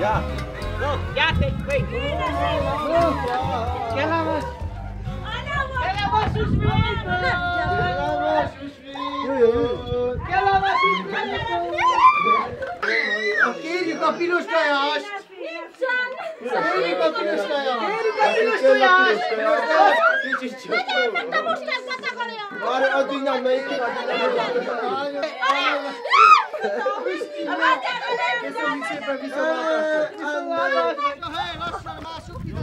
Játék. No, játék, még! Kellemes! Kellemes üsvét! Kellemes üsvét! Kérjük a piros tojást! Kérjük a piros tojást! Kérjük a piros tojást! Kicsit csak! Te most ezt betakarodjon! Várj, addig nem megyik ki, Köszönjük szépen, viszontlátásra! a hely, lassan, mások ide!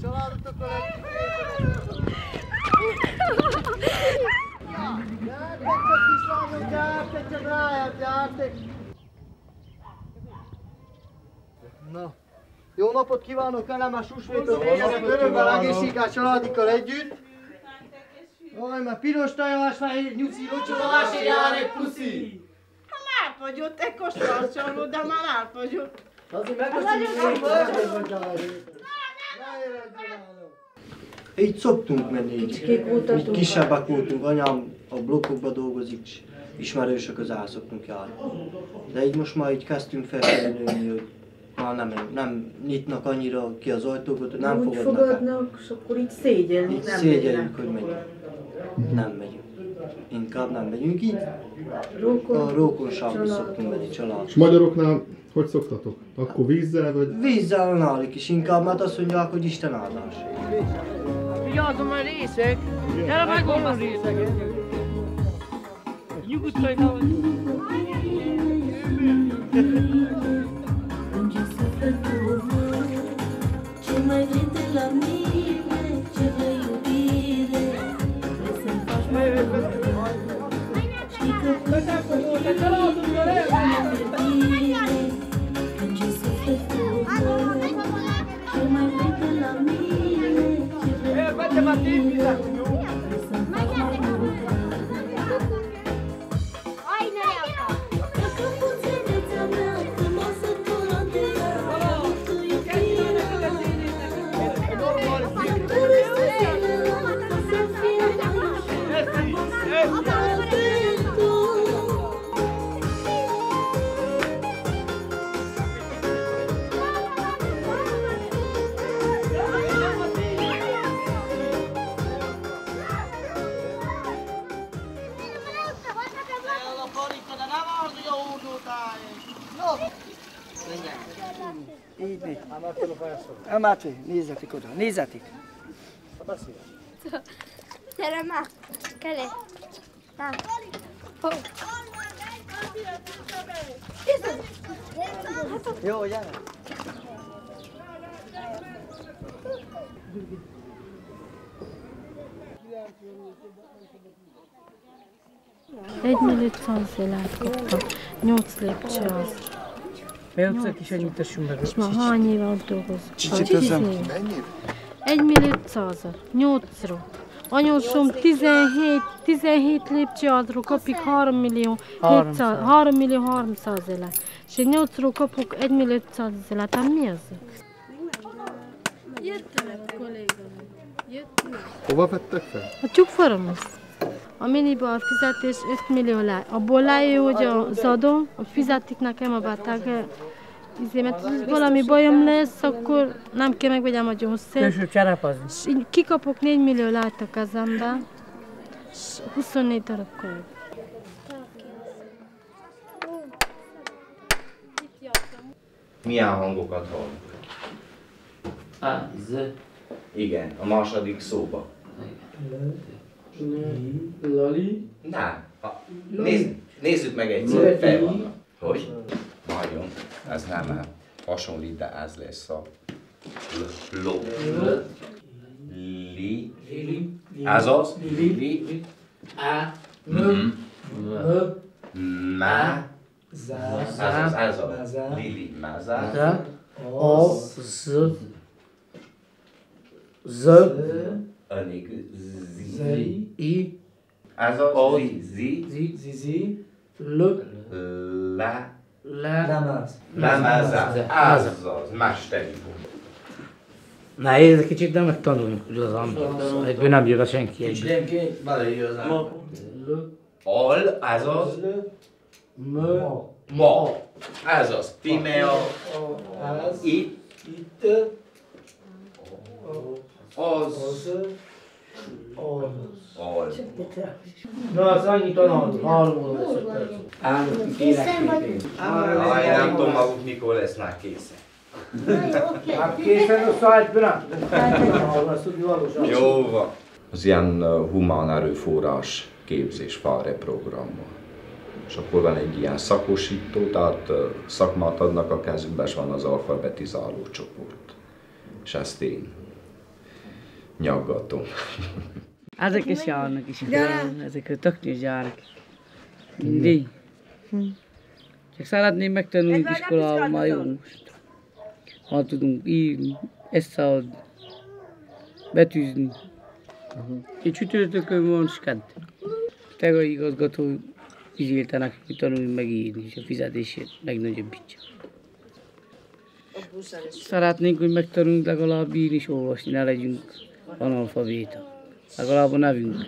Családotokkal gyertek csak kislányok, gyertek csak ráját, gyertek! Na, jó napot kívánok, kellemes húsvétot, éljenek örömmel, egészséggel, családikkal együtt! Jaj, mert piros tojás, fehér nyuci, locsolás, járek, puszi! Elfogyott, ekkor sarcsoló, de már elfogyott. Azért megköszönjük, hogy így szoktunk menni, így kisebbek voltunk, anyám a blokkokban dolgozik, és ismerősök az el szoktunk járni. De így most már így kezdtünk felfelelni, hogy már nem nyitnak annyira ki az ajtókat, nem úgy fogadnak, és akkor így szégyeljük, így szégyeljük, hogy megyünk. Nem megyünk. Inkább nem megyünk így. A rókonságban szoktunk menni család. És magyaroknál hogy szoktatok? Akkor vízzel vagy? Vízzel náluk is inkább, mert azt mondják, hogy Isten áldás. Vigyázzon a részek! Gyere megvan a részek! Nyugodtan, hogy Ce mai vrei de la mine, ce vrei iubire, vrei să-mi faci mai mult. Știi că plăcut de tine, plânge sufletul meu. Ce mai vrei de la mine, ce vrei iubire, vrei să-mi faci mai mult. Dacă puțeneța mea, frumoasă colotea, tu iubire. így négy. Máté, nézzetek oda, nézzetek! Gyere már! Kelly! Na! Jó, gyere! Egy milliót szanszélát kaptam, 8 lépcső az. Bejutszak is ennyit tessünk meg. És már hány éve ott dolgozom? Csicsit teszem. Mennyi? 1 millió 100 8-ról. Anyósom 17 lépcsőadról kapik 3 millió 300 000. És én 8-ról kapok 1 millió 100 000. Hát mi az? Jöttenek kollégám. Jöttenek. Hova vettek fel? A Csukfaramusz. A minibar fizetés 5 millió le. Abból lejő, hogy az adó, hogy fizetik nekem a beteg, mert valami bajom lesz, akkor nem kell megvegyem a gyógyszert. Később cserepazni. És így kikapok 4 millió lát a kezembe, és 24 darab könyv. Milyen hangokat hallunk? A, Z. Igen, a második szóba. Lali. Nem. Nézzük meg egyszer, fel vannak. Hogy? Nagyon. Ez nem hasonlít, de ez lesz a ló. Li. Ez az. Li. A. Má. Ez az. Lili. Máza. O. Z. Z. Anélkül. Zi. I. Ez az. Zi. Zi. L. La. Lemez. Lemeze. Ez az. Mesteri. Na, ez kicsit nem megtanuljuk, hogy az ambulance. Egyből nem jön senki egyből. Mindenki beleírja az Al, ez az. M. Ma. Ez az. Timea. Itt. Az. Az. Na, az annyit a 3 óra lesz. Nem tudom maguk mikor lesznek készen. Hát készen a szájtban. Jó van. Az ilyen humán erőforrás képzés FARE programmal. És akkor van egy ilyen szakosító, tehát szakmát adnak a kezükbe, és van az alfabetizáló csoport. És ezt én nyaggatom. Ezek is járnak is. Ezek tök is járnak. Mindig. Csak szeretném megtanulni iskolában már jó most. Ha tudunk írni, összeadni, betűzni. Egy csütörtökön van, és kedd. Tega igazgató izélte nekik, hogy tanulni megírni, és a fizetését megnagyobbítsa. Szeretnénk, hogy megtanulunk legalább írni és olvasni, ne legyünk analfabéta. Legalább a nevünk.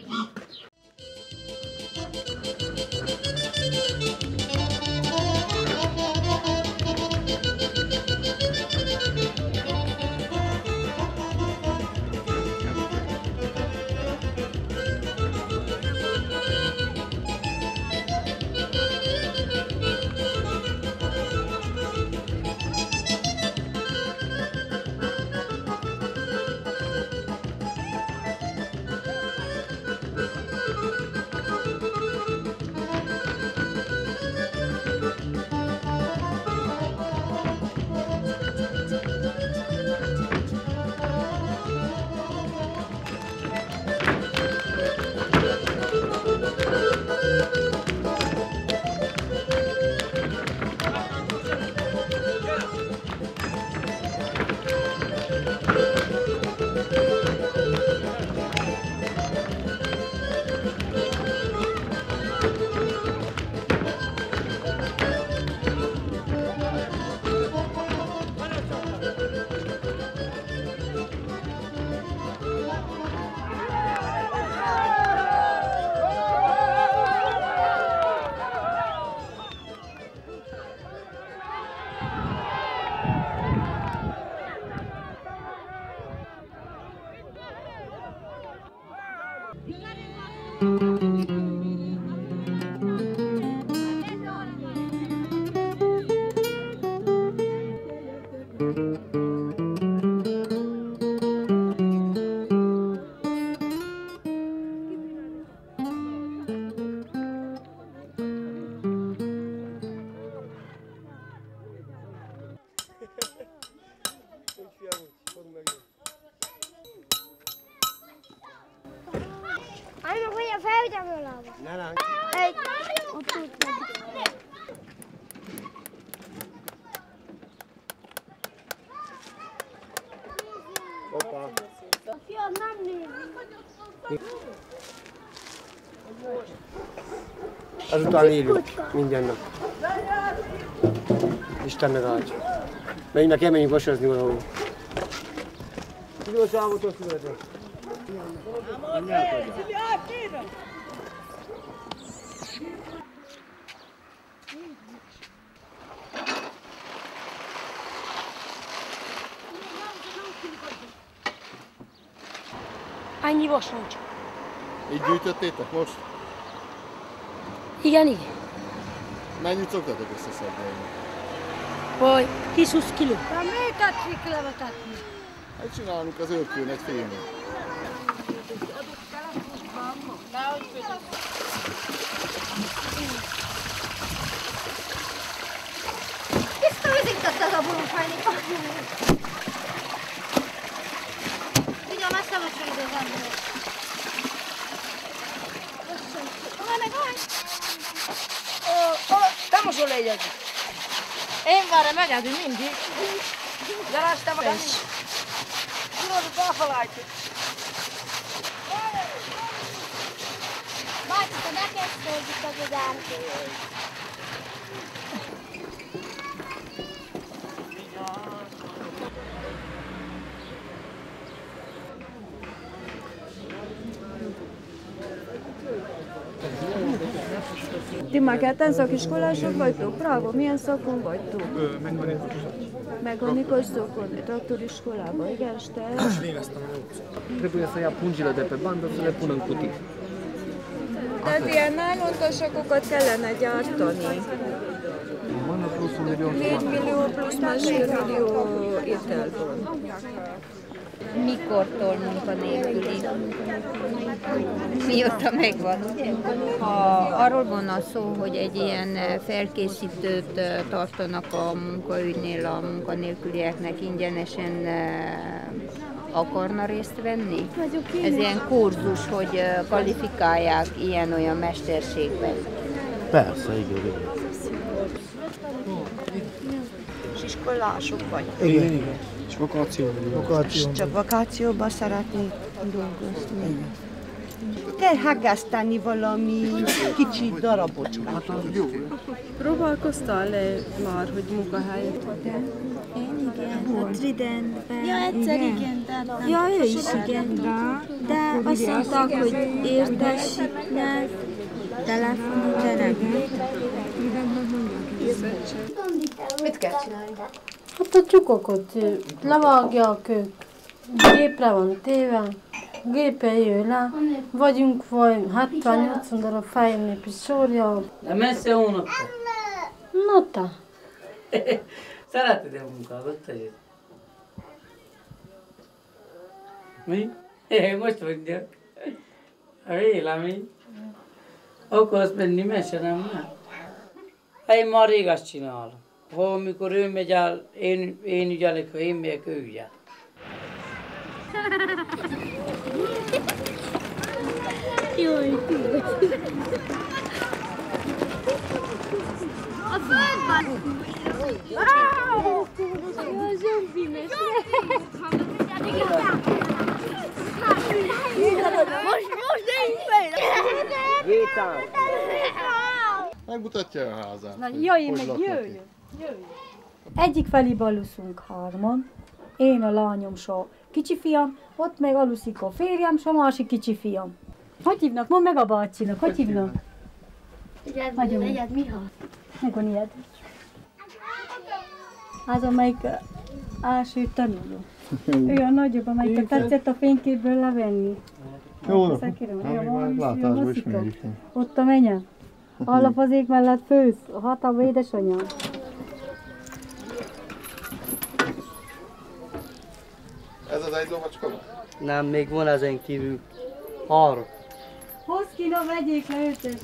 Aina voy a feuda meu lado. Não. Ei, o tudo. Opa. Fio, nem néz. Azután élünk minden nap. Istennek áldja. Menjünk, elmenjünk vasazni valahol. Tudod, számot a született. Annyi vas van csak. Így gyűjtöttétek most? Igen, igen. Mennyit szoktatok összeszedni? Vagy 10-20 kiló. De miért tetszik levetetni? Hát csinálunk az őrkőn egy fémet. Tiszta vizított ez a borúfájni. Vigyám, ezt nem is idézem. Te mosol egyet. Én várem egyedül mindig. De rástam magam is. Tudod, hogy elfelejtjük. Bácsi, te neked szóljuk az udárkét. Ti már ketten szakiskolások vagytok? Bravo, milyen szakon vagytok? Mechanikus szakon, traktoriskolába, igen, te? Trebuie să ia pungile de pe bandă să le pună în cutii. Tehát ilyen nylontasakokat kellene gyártani. 4 millió plusz másfél millió étel van. Mikortól munkanélküli? Mióta megvan, ugye? Ha arról van a szó, hogy egy ilyen felkészítőt tartanak a munkaügynél a munkanélkülieknek ingyenesen akarna részt venni? Ez ilyen kurzus, hogy kvalifikálják ilyen-olyan mesterségben. Persze, igen. Iskolások vagy? Igen. És vakációban. Csak vakációban szeretnék dolgozni. Terhagasztani valami kicsi darabocskát. Próbálkoztál-e már, hogy munkahelyet adják? Én igen, a Tridentben. Ja, egyszer igen, de... Ja, ő is igen, de azt mondták, hogy értesítnek, telefonon, de nem. Mit kell csinálni? Hát a tyúkokat levágják ők, gépre van téve, gépen jön le, vagyunk vagy 70-80 darab fejnépi sorja. De messze hónapta? No te. Szereted a munkádat, te? Mi? Most mondja. A vélemény. Akarsz menni mese, nem? Én már rég azt csinálom. Ha amikor ő megy el, én ügyelek, ha én megyek, ő ügyel. Jaj, a földben! A zombi most négy fejre! Megmutatja a házát. Na, jöjjön meg, jöjjön. Egyik felébe aluszunk hárman. Én, a lányom, s a kicsi fiam, ott meg aluszik a férjem, s a másik kicsi fiam. Hogy hívnak? Mondd meg a bácsinak, hogy hívnak? Egyed Miha. Megon ilyet. Az, amelyik első tanuló. Ő a nagyobb, amelyik tetszett a fényképből levenni. Jó napot! Látásban ismerjük. Ott a menye. Alapozék mellett főz, a hatalma édesanyám. Ez az egy lovacska? Nem, még van ezen kívül 3. Hozz ki, na vegyék le őt.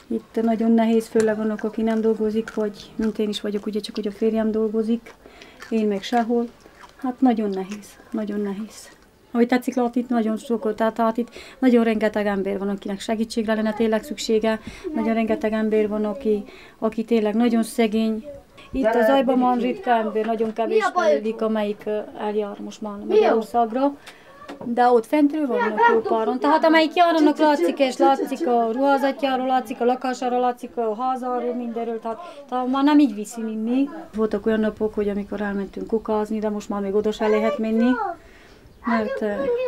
Itt nagyon nehéz, főleg annak, aki nem dolgozik, vagy mint én is vagyok, ugye csak hogy a férjem dolgozik, én meg sehol. Hát nagyon nehéz, nagyon nehéz. Ahogy tetszik, látni, itt nagyon sokat, tehát itt nagyon rengeteg ember van, akinek segítségre lenne tényleg szüksége, nagyon rengeteg ember van, aki tényleg nagyon szegény. Itt az Zajban van ritka ember, nagyon kevés fejlődik, amelyik eljár most már Magyarországra. De ott fentről vannak jó páron. Tehát amelyik járnak, látszik, és látszik a ruházatjáról, látszik a lakásáról, látszik a házáról, mindenről. Tehát már nem így viszi minni. Voltak olyan napok, hogy amikor elmentünk kukázni, de most már még oda se lehet menni. Mert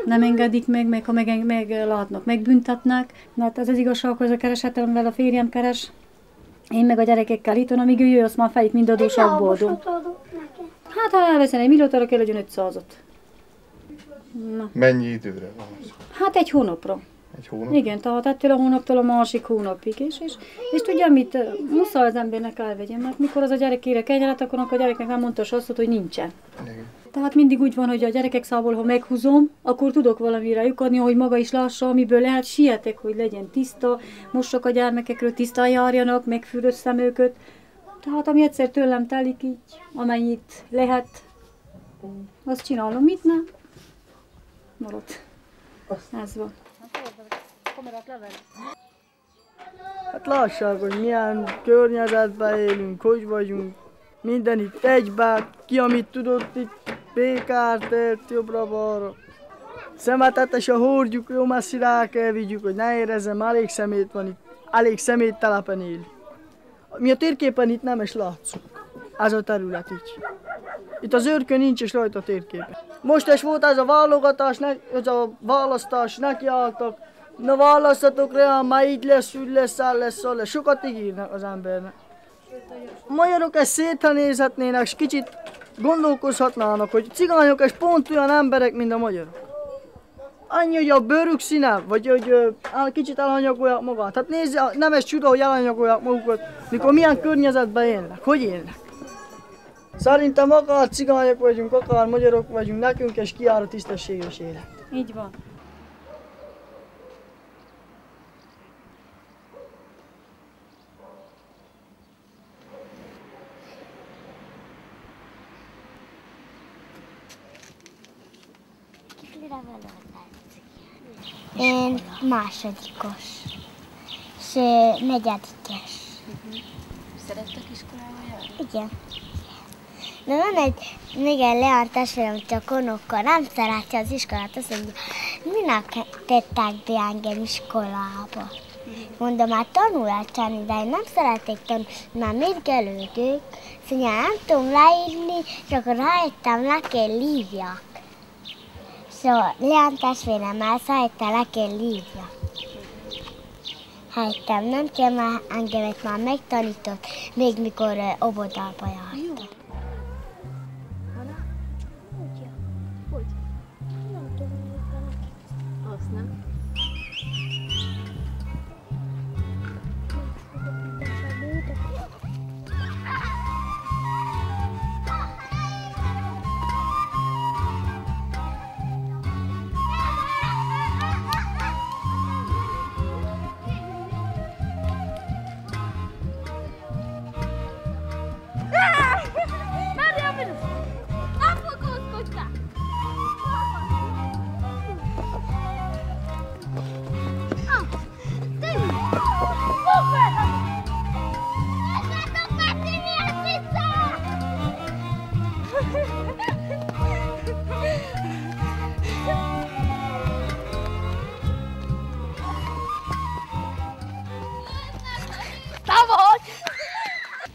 nem engedik meg ha meglátnak, megbüntetnek. Mert az igazság, hogy a keresetemvel a férjem keres. Én meg a gyerekekkel itt van, amíg ő jössz, már fejt mind adósakból adom. Hát ha elveszem egy milliót, arra kell legyen 500-ot. Na. Mennyi időre van? Hát egy hónapra. Egy hónap? Igen, tehát ettől a hónaptól a másik hónapig is. És tudja mit, muszáj az embernek elvegyen, mert mikor az a gyerek kére kenyeret, akkor a gyereknek nem mondta azt, hogy nincsen. Igen. Tehát mindig úgy van, hogy a gyerekek szából, ha meghúzom, akkor tudok valamire lyukadni, hogy maga is lássa, amiből lehet, sietek, hogy legyen tiszta, mossak a gyermekekről, tisztán járjanak, megfürösszem őket. Tehát ami egyszer tőlem telik így, amennyit lehet, azt csinálom, mit nem. Marad. Ez van. Hát lássák, hogy milyen környezetben élünk, hogy vagyunk. Minden itt egyben, ki amit tudott itt, békárt élt jobbra-balra. Szemetet a hordjuk, jó messzire el kell vigyük, hogy ne érezzem, elég szemét van itt, elég szeméttelepen él. Mi a térképen itt nem is látszunk, ez a terület így. Itt az őrkön nincs is rajta a térképen. Most is volt ez a válogatás, ez a választás, nekiálltak, Na választatok rá, már így lesz, úgy lesz, áll lesz, áll lesz. Sokat ígérnek az embernek. A magyarok ezt szétnézhetnének, és kicsit gondolkozhatnának, hogy cigányok és pont olyan emberek, mint a magyarok. Annyi, hogy a bőrük színe, vagy hogy kicsit elhanyagolják magát. Hát nézze, nem ez csuda, hogy elhanyagolják magukat, mikor milyen környezetben élnek, hogy élnek. Szerintem akár cigányok vagyunk, akár magyarok vagyunk, nekünk és kijár a tisztességes élet. Így van. Én másodikos, és negyedikes. Szerettek iskolába járni? Igen. De van egy igen Leon testvérem, csak unokkal nem szereti az iskolát, azt mondja, minek tettek be engem iskolába. Mondom, hát tanulni, de én nem szeretnék tanulni, már mérgelődök, szóval nem tudom leírni, és akkor rájöttem, le kell írjak. Szóval Leon testvéremmel szállítál, le kell írjak. Helyettem nem kell, már engemet már megtanított, még mikor óvodába jártam. Azt nem.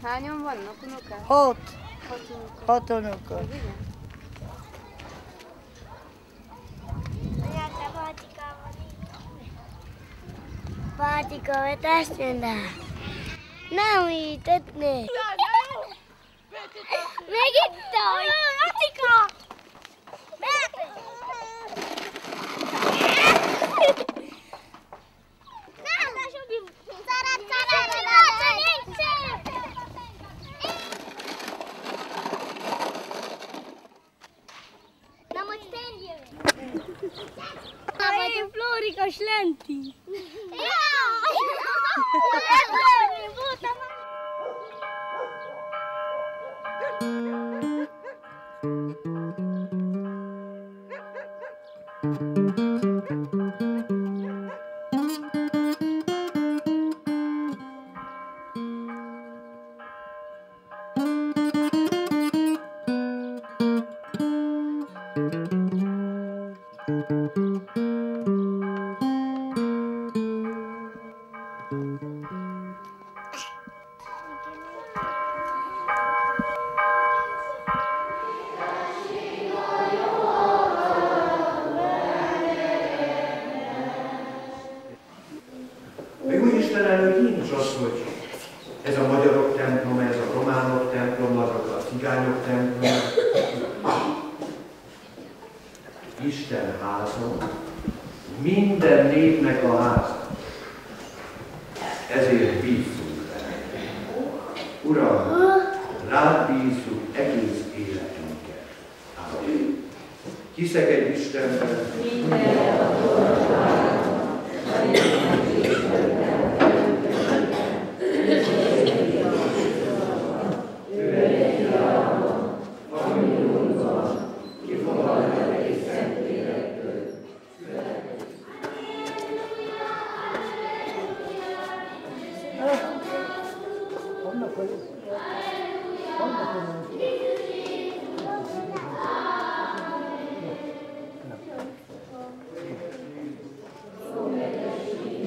Hányan vannak unokák? 6. 6 6 unoka. Vatika, vagy testvérem? Nem így tetné. Még itt vagy! Vatika! Vagyok Flórikas Lenti. Még úgy Isten előtt nincs az, hogy ez a magyarok temploma, ez a románok temploma, azok a cigányok temploma. Isten háza, minden népnek a háza. Ezért bízzunk rá. Uram, rád bízzuk egész életünket. Amen. Hiszek egy Istenben, minden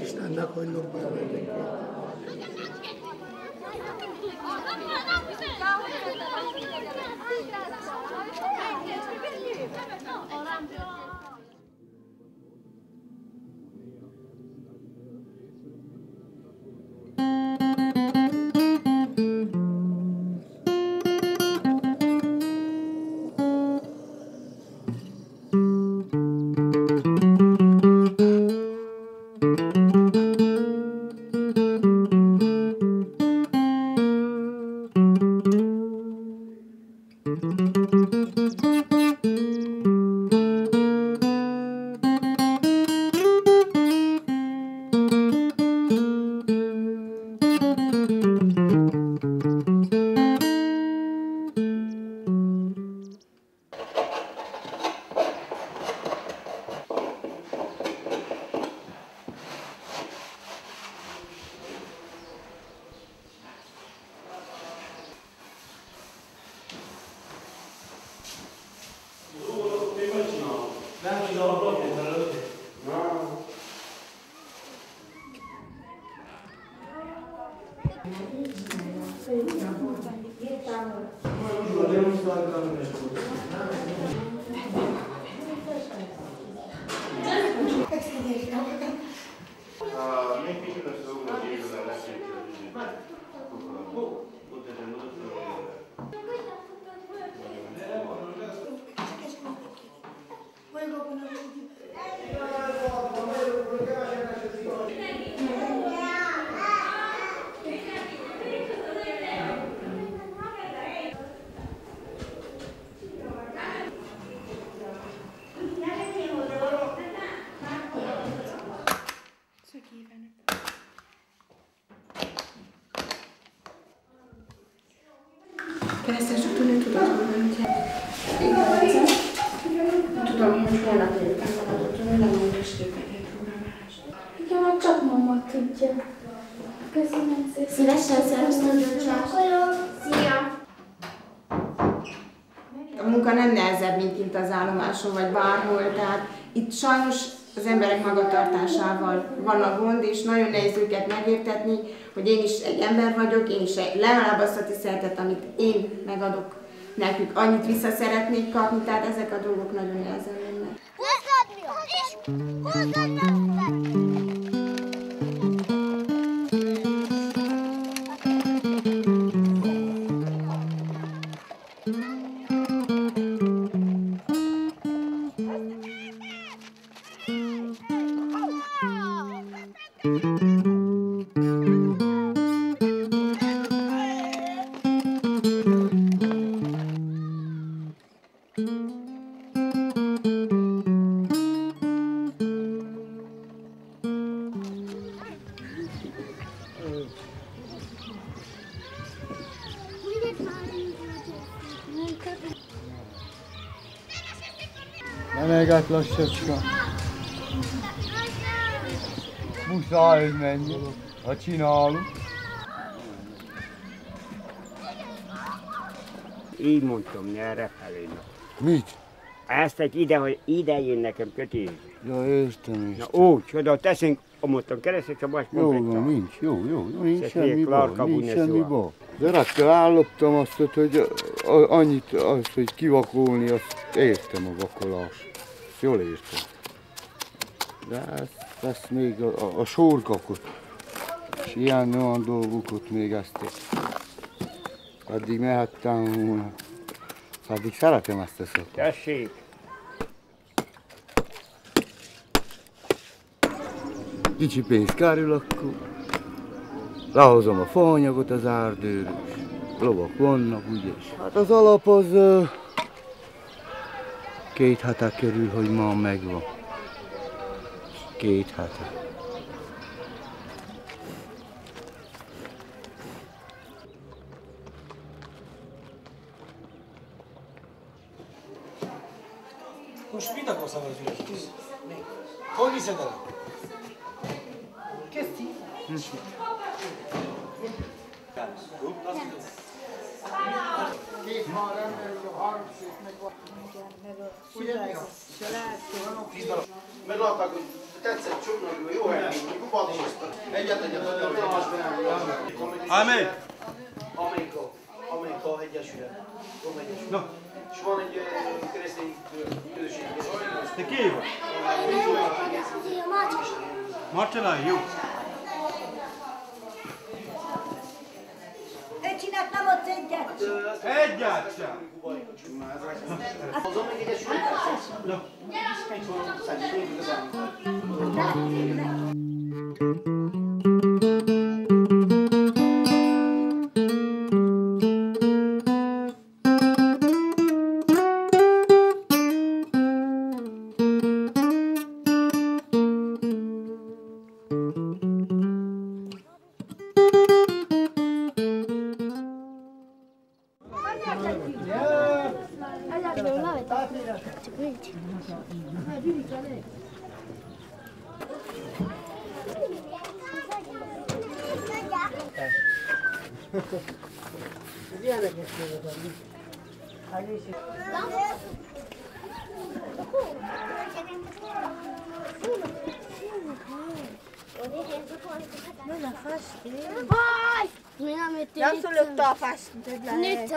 Istennek, hogy lobban vagyunk. Keresztes tudni tudod, hogy tudom, hogy holnap délután van az otthon, nem mondja estében egy programálást. Igen, hát csak mama tudja. Köszönöm szépen. Szívesen szervusztok, Szia! A munka nem nehezebb, mint kint az állomáson, vagy bárhol, tehát itt sajnos az emberek magatartásával van a gond, és nagyon nehéz őket megértetni, hogy én is egy ember vagyok, én is legalább azt a tiszteletet, amit én megadok nekük, annyit vissza szeretnék kapni, tehát ezek a dolgok nagyon nehezen mennek. Meneget lassacska. Muszáj menni, ha csinálunk. Így mondtam, nyerre felé. Mit? Ezt egy ide, hogy ide jön nekem kötés. Ja, értem. Na úgy, oda teszünk, amottan keresztül, csak most jó, nincs, jó, nincs semmi baj. De reggel állottam azt, hogy annyit, hogy kivakolni, azt értem a vakolást. Jól értem. De ezt még a sorkakot, és ilyen olyan dolgokat még ezt addig mehettem volna. Addig szeretem ezt a szokot. Tessék! Kicsi pénz kerül, akkor lehozom a faanyagot az erdőről, lovak vannak, ugye? Hát az alap az 2 hete kerül, hogy ma megvan. 2 hete. Most mit akarsz a üres? Hogy viszed el? Kezdj! Két már rendelő, 3 szép megvan. Meglátták, hogy tetszett csomagban, jó helyen, kubadosoztak. Egyet-egyet adjam, Amen! Amerika Egyesület. Na. És van egy keresztény közösség. Te ki vagy? Marcellai, jó. Öcsinek nem adsz egyet? Egyet sem! Hozom még egyet sütőt? Na. Nem szólott a festőt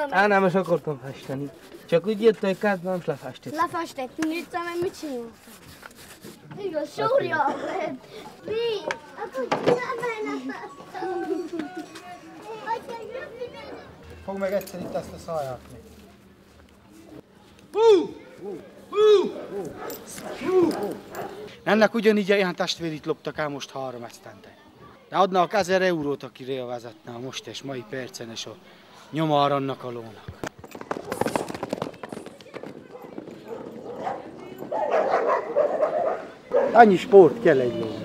le. Nem is akartam festeni. Csak úgy jött, hogy kezdve nem is lefestett. Lefestettem, nőttem, meg mit csináltam? Igaz, súrja! Mi? Akkor csinálj. Fogd meg egyszer itt ezt a száját még. Ennek ugyanígy ilyen testvérit loptak el most 3 esztende. De adnak 1000 eurót, aki vezetne a most és mai percen, és a nyomar annak a lónak. Annyi sport kell egy lónak.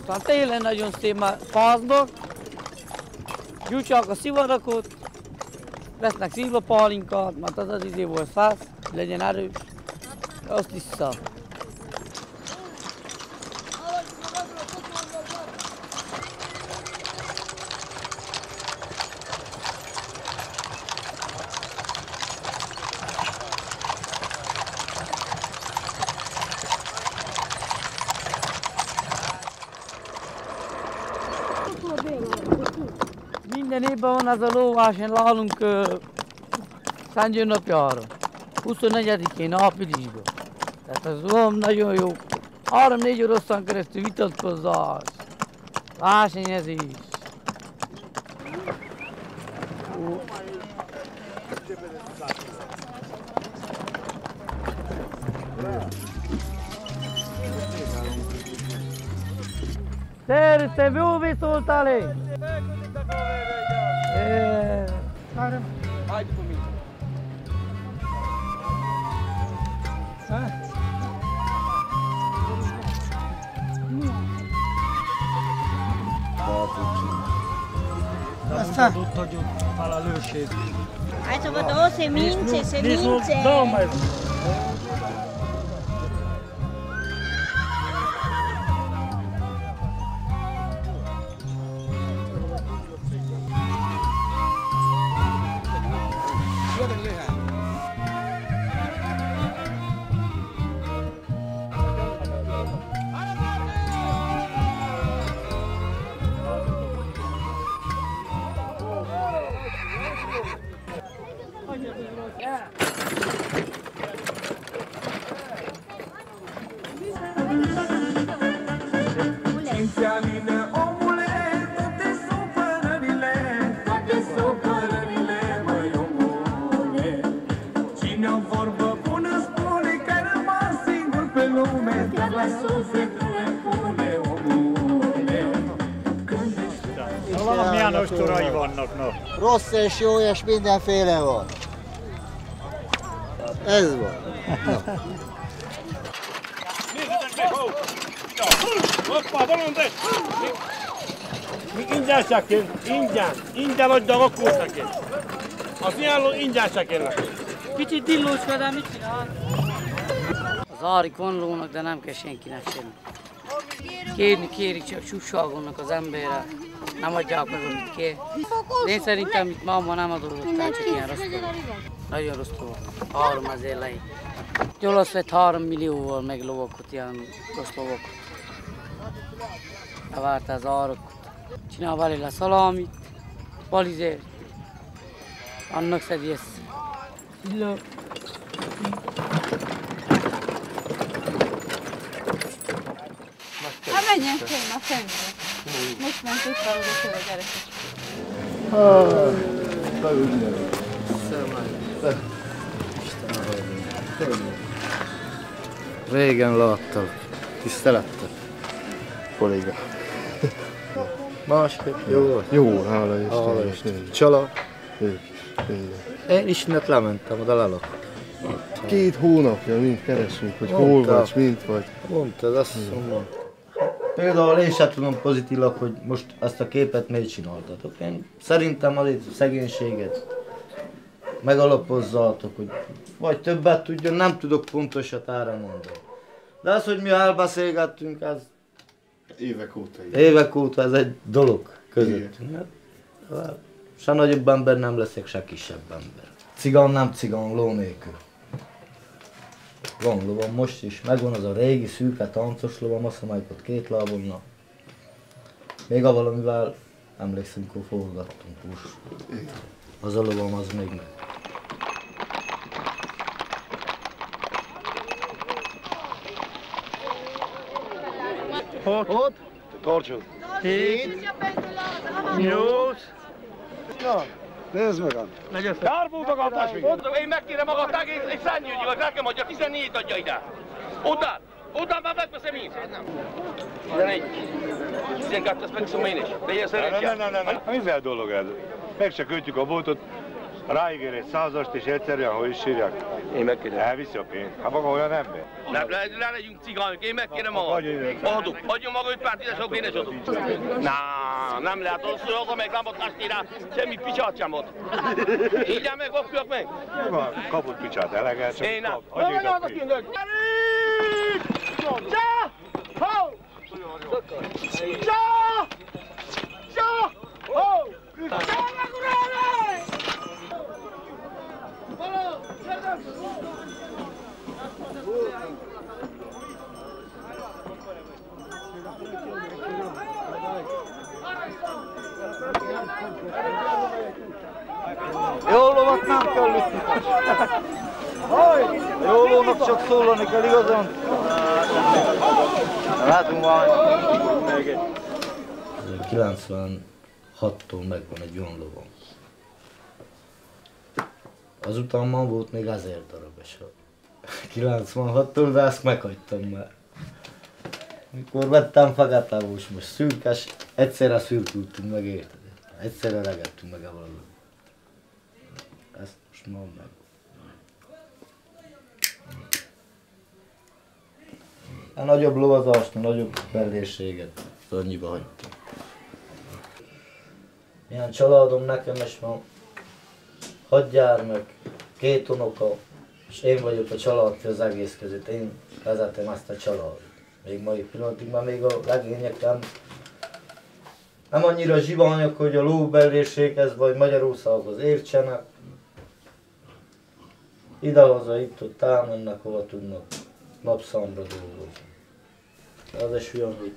Aztán télen nagyon szép már fáznak, gyújtsák a szivarakot, vesznek szívlapálinkát, mert az izé volt fáz, legyen erős, azt isszá. Minden évben van ez a lóverseny nálunk Szentgyörgy napjára, 24-én áprilisban. Tehát ez valami nagyon jó. 3-4 oroszlán keresztül vitatkozás, versenyezés. Te jó viszoltál én? Haide cu mine. Asta? Fa la luce. Hai să vă dau semințe, semințe. Da, mai. Milyen ostorai vannak, no? Rossz és jó és mindenféle van. Ez van. Hoppá, volonté! Mi ingyen szakén, ingyen adja a kószakén. Az ilyen ingyen szakén. Kicsit dillócska, de mit csinál? Az árik van lónak, de nem kell senkinek semmi. Kérik, csak sussalgolnak az emberre. Nem adják meg, amit kér. Én szerintem itt máma nem adódották, csak ilyen rosszul. Nagyon rosszul. 3000 lej. Egy olasz vett 3 millióval meg lovakot, ilyen rossz lovakot. Elvárta az árakat. Csinál belőle szalámit, palizért. Annak szedi ezt. Menjen föl a fentre. Most ment itt van oda föl a gyerekek. Régen láttalak. Tisztelettel. Kolléga. Másképp jó volt. Jó, hála Isten. Csala. Igen. Én ismét lementem, oda lelakok. 2 hónapja mind keresünk, hogy hol vagy, mint vagy. Mondtad, azt mondom. Például én sem tudom pozitílag, hogy most ezt a képet miért csináltatok. Én szerintem azért a szegénységet megalapozzátok, hogy vagy többet tudjon, nem tudok pontosat ára mondani. De az, hogy mi elbeszélgettünk, ez évek óta ez egy dolog közöttünk. Se nagyobb ember nem leszek, se kisebb ember. Cigán nem cigán, ló nélkül. Van lovam most is, megvan az a régi szűke táncos lovam, azt amelyik ott 2 lábon. Még a valamivel emlékszünk, hogy forgattunk most. Az a lovam az még meg. Ott. Tartsod. 7. 8. Na, nézd meg át. Kárpótogatás még! Én megkérem magad, egy szárnyűgyivel, nekem adja, 14 adja ide. Után már megveszem én. 11. 12, ezt megszom én is. Legyen szerencsé. Nem. Mivel dolog ez? Meg se kötjük a boltot, ráígér egy 100-ast és egyszerűen, hogy is sírják. Én megkérem. Elviszi a pénzt. Hát maga olyan ember. Nem legyünk cigányok, én megkérem magad. Adok. Adjon maga 5 pár tízes, akkor én is adok. Nem lehet, az amelyik nem ad kastére, semmi picsát sem ad. Így meg, vakjak meg. Kapott picsát eleget, csak én nem. adjék a pénzt. Csá! Ho! Csá! Csá! Ho! Csá! Jó lovat nem kell ütni. Jó lónak csak szólani kell, igazán? Látunk valami. 96-tól megvan egy olyan lovam. Azután már volt még 1000 darab, és 96-tól, de ezt meghagytam már. Mikor vettem feketávós, most szürkes, egyszerre szürkültünk meg, érted? Egyszerre regettünk meg a valami. Ezt most már meg. A nagyobb lovazást, a nagyobb bellérséget annyiba hagytam. Ilyen családom nekem is van. 6 gyermek, 2 unoka, és én vagyok a családfő az egész között. Én vezetem ezt a családot. Még mai pillanatig már még a legények nem annyira zsiványok, hogy a lóbellérséghez vagy Magyarországhoz értsenek. Idehaza, itt-ott elmennek, hova tudnak napszámra dolgozni. Az is olyan, hogy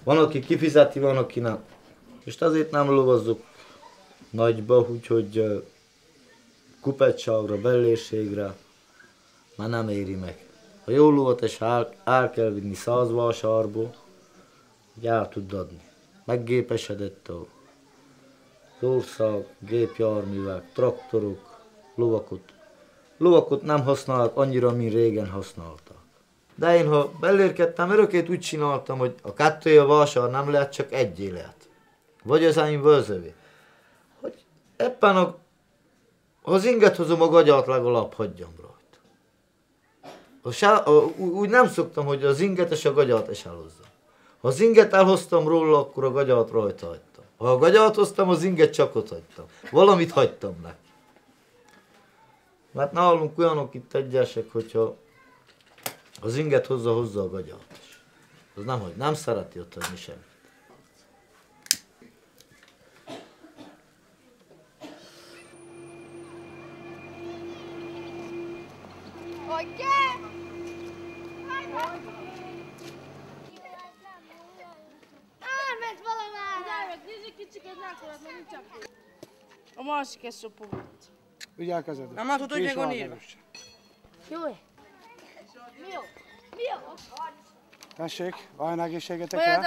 van, aki kifizeti, van, aki nem. És azért nem lovazzuk nagyba, úgyhogy kupetságra, bellérségre már nem éri meg. Ha jó lovat és el kell vinni 100 vásárból, hogy el tud adni. Meggépesedett az ország, gépjárművek, traktorok, lovakot. Lovakot nem használják annyira, mint régen használták. De én, ha bellérkedtem, örökét úgy csináltam, hogy a 2 a vásár nem lehet, csak 1 lehet. Vagy az enyém völzövé. Hogy éppen ha az inget hozom, a gagyát legalább hagyjam rajta. Úgy nem szoktam, hogy az inget és a gagyát is elhozzam. Ha az inget elhoztam róla, akkor a gagyát rajta hagytam. Ha a gagyát hoztam, az inget csak ott hagytam. Valamit hagytam neki. Mert nálunk olyanok itt egyesek, hogyha az inget hozza a gagyát is. Az nem szereti ott hagyni semmit. A másik ez sopa volt. Vigyál kezedbe. Nem látod, hogy meg van írva. Jó. Mi jó? Mi jó? Tessék, vajon egészségetekre?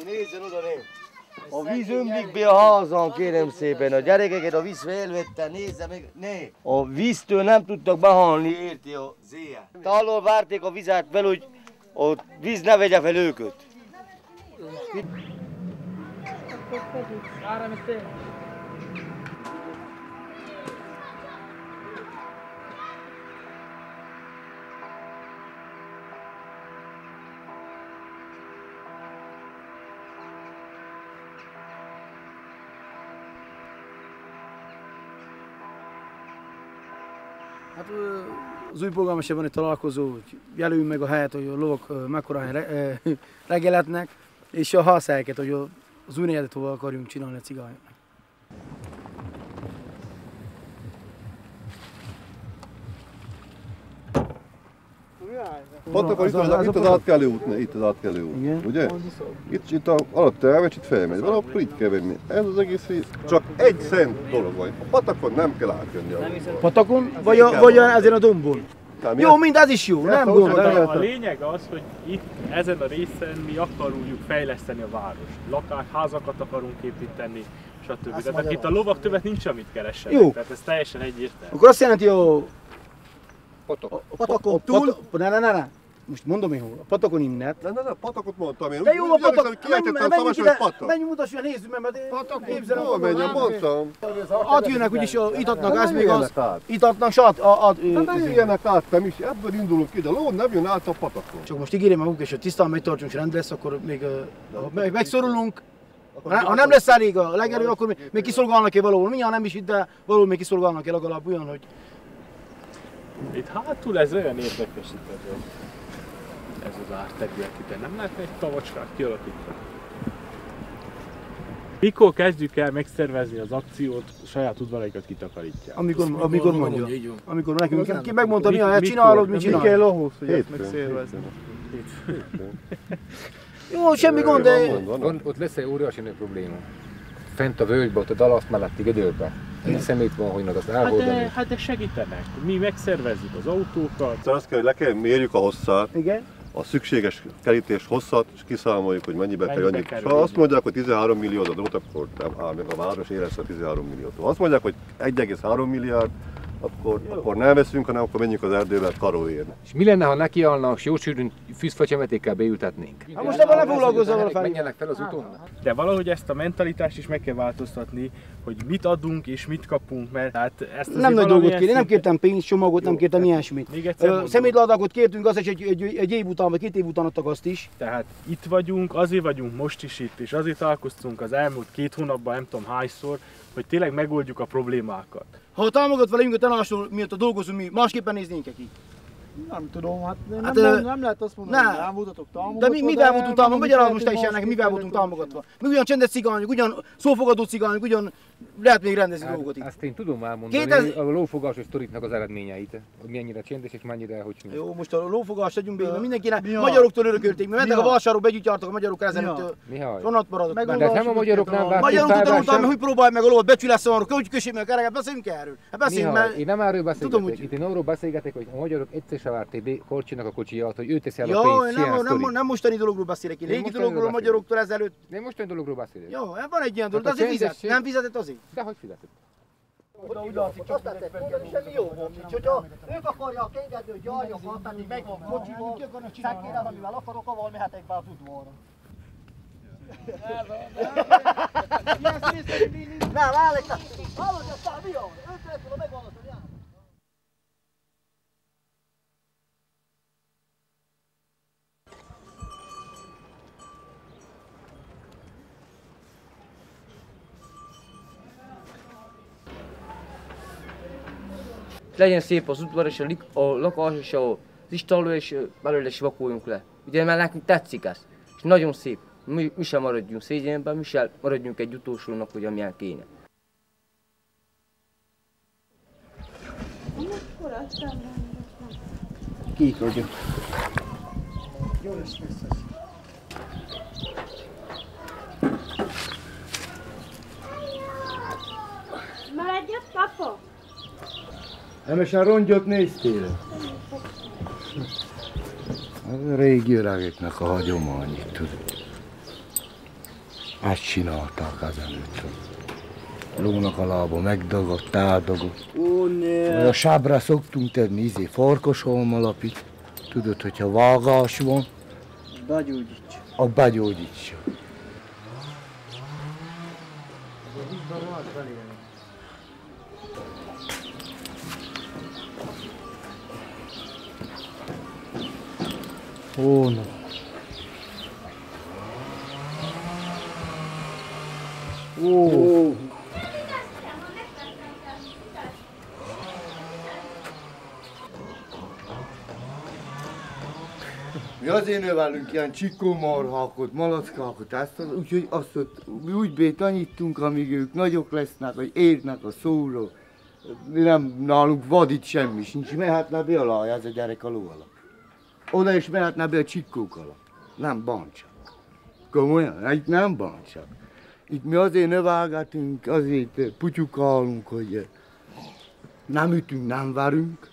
Nézzen oda, a víz ömlik be a házam, kérem szépen. A gyerekeket a víz felvette, nézze meg, né! A víztől nem tudtak behalni, érti a zéját. Talól várték a vizet fel, hogy a víz ne vegye fel őket. Hát az új polgármester van egy találkozó, hogy jelöljünk meg a helyet, hogy a lovak mekkora reggeletnek, és a halszelyeket, hogy az új negyedet hova akarjunk csinálni a cigányoknak. Patakon itt az átkelő út, itt az átkelő út, ugye? Itt alatt elmegy, itt felmegy, valahol itt kell venni. Ez az egész csak egy szent dolog van. A patakon nem kell átjönni. Patakon, vagy ezen a dombon? Jó, mind ez is jó, nem gond. A lényeg az, hogy itt ezen a részen mi akarjuk fejleszteni a várost. Házakat akarunk építeni, stb. Tehát itt a lovak többet nincs, amit keressenek. Jó. Tehát ez teljesen egyértelmű. Akkor azt jelenti, hogy a patakon túl... Ne. Most mondom én hol. A patakon innen. Ne, patakot mondtam én. De jó, a patak. Menj, mutassuk, nézzük meg, mert patakon, hol menjen, mondtam. Átjönnek, úgyis itt adnak ez, még az. Itt adnak sát. Nem jöjjenek át, nem is. Ebből indulunk ide. Ló, nem jön át a patakon. Csak most ígérem magunk, és ha tisztán megtartsunk, és rend lesz, akkor még megszorulunk. Ha nem lesz elég a legelő, akkor még kiszolgálnak-e valahol. Mindjárt nem is itt, de valahol még kiszolgálnak-e legalább olyan, hogy... Itt hátul ez olyan érdekes itt ez az árterület ide. Nem lehetne egy tavacskát kialakítani? Mikor kezdjük el megszervezni az akciót, saját udvaraikat kitakarítják? Amikor mondja. Amikor nekünk ki megmondta, mi a csinálod, mit csinálod. Mi kell ahhoz, hogy ezt megszervezni? Jó, semmi gond, de... Ott lesz egy óriási probléma. Fent a völgybe, ott a dalaszt melletti gödörbe. Egy szemét van, hogy azt elhordani. Hát de segítenek. Mi megszervezzük az autókat. Azt kell, hogy mérjük a hosszát. Igen. A szükséges kerítés hosszat, és kiszámoljuk, hogy mennyibe kerül. Ha azt mondják, hogy 13 millió adót, akkor nem áll meg a város érezte a 13 milliót. Ha azt mondják, hogy 1,3 milliárd, akkor nem veszünk, hanem akkor menjünk az erdőbe karóérni. És mi lenne, ha nekiállnak, és jó sűrűn fűzfacsemetékkel beültetnénk? Hát most ebben ne foglalkozzal fel. Menjenek fel az úton. De valahogy ezt a mentalitást is meg kell változtatni, hogy mit adunk és mit kapunk, mert hát ezt nem nagy dolgot kérni, nem kértem pénzcsomagot, nem kértem ilyesmit. Szemétladakot kértünk, azt is egy év után vagy 2 év után adtak azt is. Tehát itt vagyunk, azért vagyunk most is itt, és azért találkoztunk az elmúlt 2 hónapban, nem tudom hányszor, hogy tényleg megoldjuk a problémákat. Ha támogat velünk a tanácsról, miatt dolgozunk, mi másképpen néznénk ki. Nem tudom, hát nem lehet azt mondani, hogy nem voltatok támogatva. De mivel voltunk támogatva? Magyarázd most te is ennek, mivel voltunk támogatva? Mi ugyan csendes cigányok, ugyan szófogadó cigányok, ugyan lehet még rendezni dolgokat itt. Ezt én tudom elmondani, a lófogásos sztoriknak az eredményeit, hogy mennyire csendes és mennyire, hogy mi. Jó, most a lófogást tegyünk be, mindenkinek magyaroktól örökölték, mert mentek a Valsáról, begyűjtjártak a magyarok ezelőtt, onnat maradott. De nem a magyarok nem várták magyarok tanultam, hogy próbálj meg a lovat, becsülesz arra, hogy kössék meg a kereket, beszéljünk erről. Hát beszéljünk, mert... Én nem erről beszélgetek, itt én arról beszélgetek, hogy a magyarok egyszer se várték Korcsinak a kocsiját, hogy ő teszi el a pénzt. Jó, nem mostani dologról beszélek, én régi dologról a magyaroktól ezelőtt. Nem mostani dologról beszélek. Jó, van egy ilyen dolog, de azért fizet, nem fizetett azért. De hogy fizetett? Oda úgy látszik, azt tettek volna, semmi jó volt nincs. Hogyha ők akarják engedni, hogy járjakat, tehát így megvan kocsival, szekkére, amivel akarok, avval mehetek be az udvarra. Nem, állj, hallod, aztán mi van? 5 perc múlva megvan az, hogy jár. Legyen szép az udvar és a lakás és az istalló, és belőle is vakuljunk le. Ugye már nekünk tetszik ez, és nagyon szép. Mi sem maradjunk szégyenben, mi sem maradjunk egy utolsónak, hogy amilyen kéne. Kik vagyok. Jó lesz ez. Maradjak, papa? Nem is a rongyot néztél? Az a régi öregeknek a hagyományit, tudod. Ezt csinálták ezelőtt. Lónak a lába megdagadt, eldagadt. Ó, ne! A sábra szoktunk tenni, farkashalmalapit. Tudod, hogyha vágás van, begyógyítsa. A begyógyítsa. Ó, no. Ó. Mi azért növelünk ilyen csikómarhákot, malackákat, úgyhogy azt ott úgy tanítunk, amíg ők nagyok lesznek, hogy érnek a szóról. Nem nálunk vadít semmi sincs, mehetne be alá ez a gyerek a ló alatt. Oda is mehetne be a csikók alatt. Nem bancsak. Komolyan, itt nem bancsak. Itt mi azért növelgetünk, azért putyukálunk, hogy nem ütünk, nem verünk,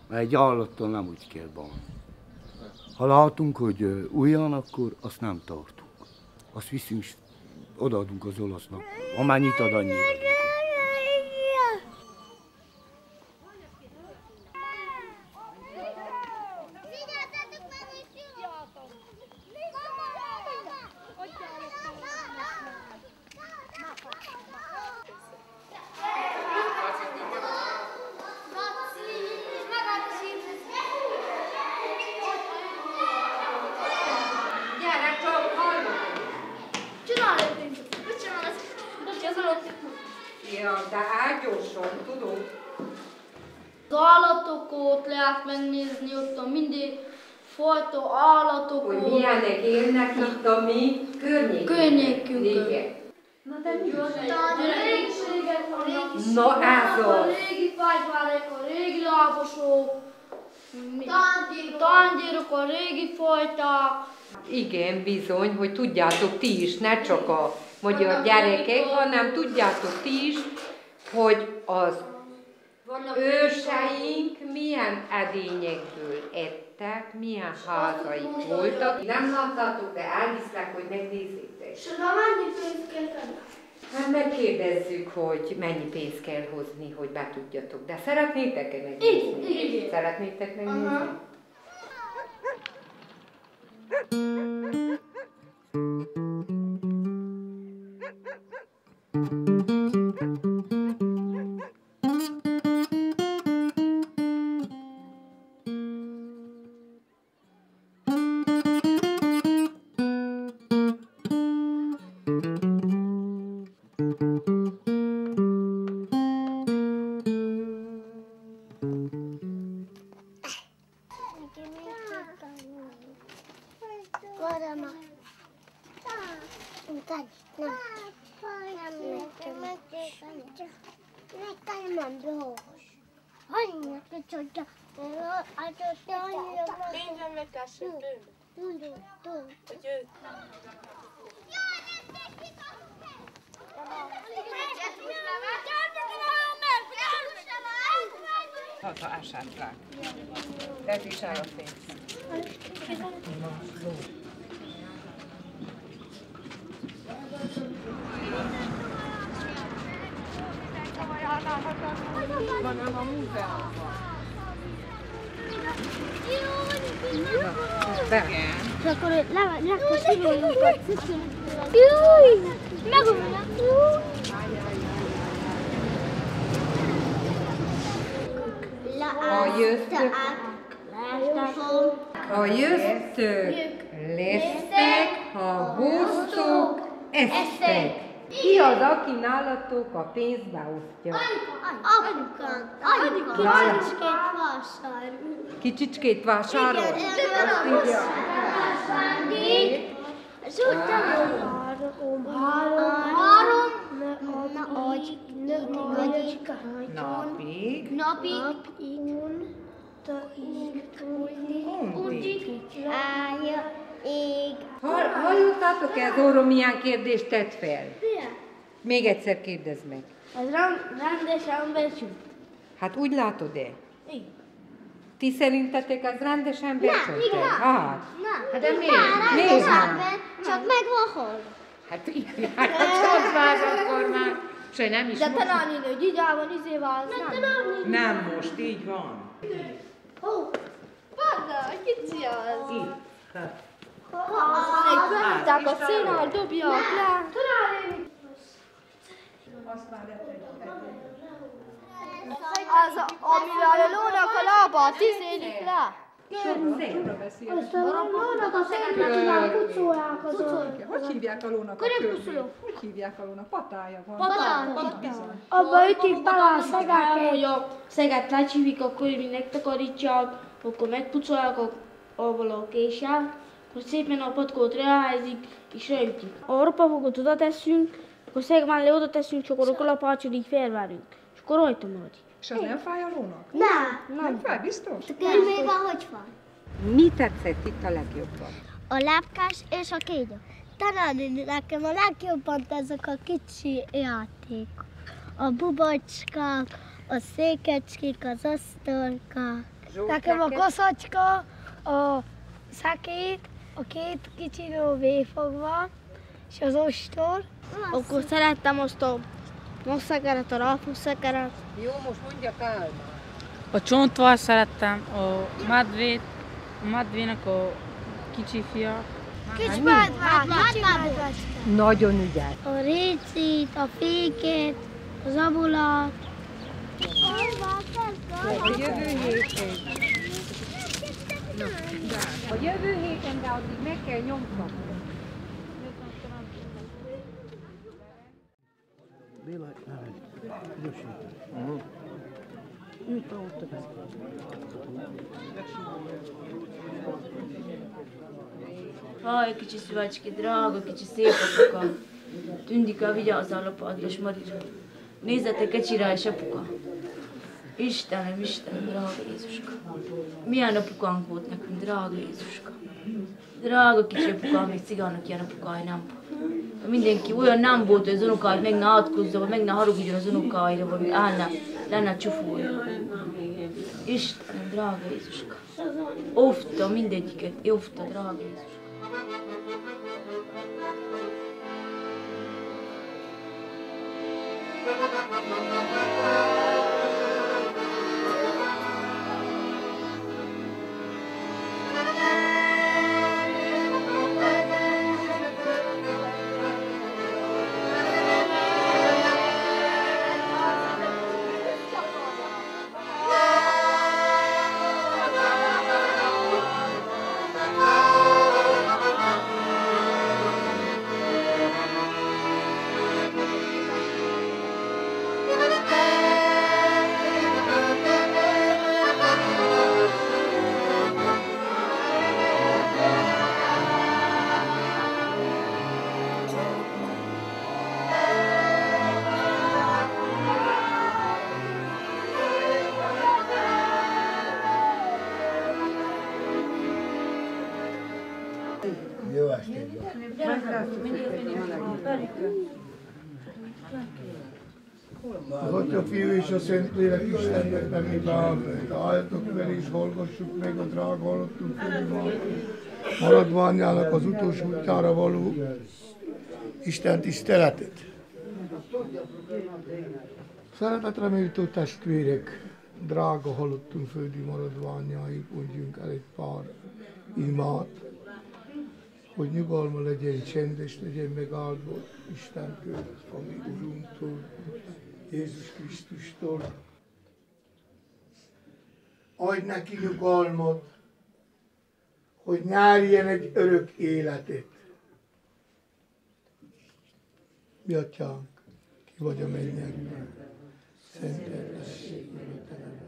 mert egy állattal nem úgy kell bánni. Ha látunk, hogy olyan, akkor azt nem tartunk. Azt viszünk, odaadunk az olasznak. Amennyit ad, annyira. De ágyosan, tudod? Az állatokat lehet megnézni, ott a mindig fajta állatok. Hogy milyenek élnek itt a mi környékünkön. Igen. Na de mi az? A régiségek vannak. Na ez a régi fegyverek, a régi lábosok, tandírok, a régi fajták. Igen, bizony, hogy tudjátok ti is, ne csak a magyar gyerekek, hanem tudjátok ti is, hogy az őseink milyen edényekből ettek, milyen házaik voltak. Nem láttátok, de elviszlek, hogy megnézzétek. És na mennyi pénzt kell tenni? Hát megkérdezzük, hogy mennyi pénzt kell hozni, hogy be tudjatok. De szeretnétek-e megnézni? Igen. Szeretnétek megnézni? Nekem nem bős. Annyira kicsoda. Minden megtársadalom. Tudom. Hogy ő... Haza ásátlák. Ez is áll a fény. Van a múzeumban. És akkor lekaszívójuk a cipőt. Júj! Megolnak! Ha jöztök, lesztek, ha hoztok, esztek. Ki az, aki nálatok a pénzt beosztja? Apukám. Kicsicskét vásárol. Kicsicskét vásárol? És utána három Hallottátok el, Zóró milyen kérdést tett fel? Még egyszer kérdezd meg. Ez rendesen becsült. Hát úgy látod-e? Igen. Ti szerintetek az rendesen becsült? Igen. Hát. Hát de miért nem? Csak meg van hol. Hát a csontváz akkor már, se nem is de most. te nőgy, idában izével az nem. Nem most, így van. Ó, Panda, kicsi az. Itt. Megvetták a szénál, dobják le. Az, amivel a lónak a lábát izélik le. A lónak a szénnek pucolják az Hogy hívják a lónak a környét? Hogy hívják a lónak? Patája van. Patát. Bizony. Abba ütik bele a szegeket. Hogy a szeget lecsívik, akkor mi megtakarítsák, akkor megpucolják avval a késsel, akkor szépen a patkót ráhelyzik és ráütik. A ropafogot oda teszünk, akkor szeg mellé oda teszünk, és akkor a kalapácsot így felvárunk. És akkor rajta marad. És az nem fáj a lónak? Nem fáj, biztos? Körmében hogy van? Mi tetszett itt a legjobban? A lápkás és a kígyó. Talán nekem a legjobban ezek a kicsi játékok. A bubocskák, a székecskék, az asztalkák. Nekem a koszacska, a szekét, a két kicsi lóvéfogva, és az ostor. Akkor szerettem azt a nosszekeret, a ráfusszekeret. Jó, most mondjak el. A csontvázt szerettem, a medvének a kicsi fia. Kicsi medvát. Nagyon ügyes. A récét, a fékét, az abulát. A jövő héten. A jövő héten, de addig meg kell nyomtatni. Haj, kicsi szívecski, drága, kicsi szép apuka. Tündika, vigyázzál lapátlos Marira. Nézzetek, Ecsirá és apuka. Istenem, drága Jézuska. Milyen apukánk volt nekünk, drága Jézuska. Drága kicsi apuka, még cigának ilyen apukája nem. Mindenki olyan nem volt, hogy az unokáit meg ne átkozza, vagy meg ne haragudjon az unokáira, vagy állna, lenne csufója. Istenem, drága Jézuska. Óvta mindegyiket, óvta, drága Jézuska. Az Atya, Fiú és a Szentlélek Istennek nevében álljatok fel és hallgassuk meg a drága halottunk maradványának az utolsó útjára való Isten tiszteletet. Szeretetre méltó testvérek, drága halottunk földi maradványai, mondjunk el egy pár imát, hogy nyugalma legyen, csendes legyen megáldva Istentől, a mi Urunktól, Jézus Krisztustól. Adj neki nyugalmat, hogy nyerjen egy örök életet. Mi Atyánk, ki vagy a mennyekben, szenteltessék meg a te neved.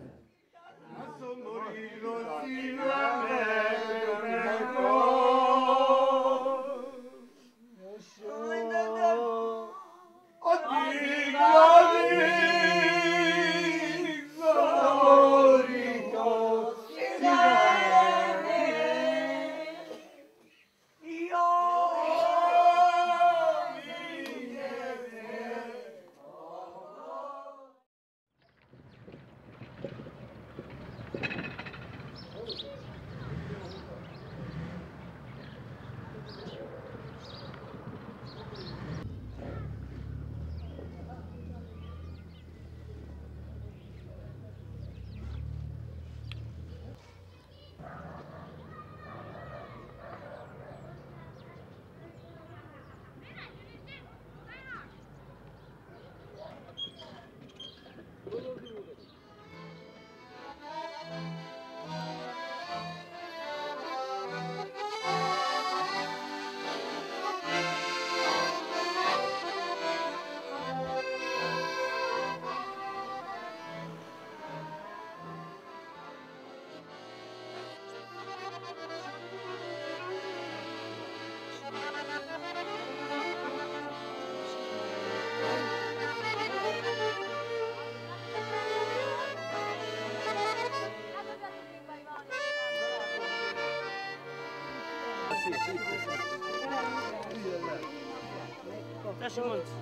Tessék, Monci.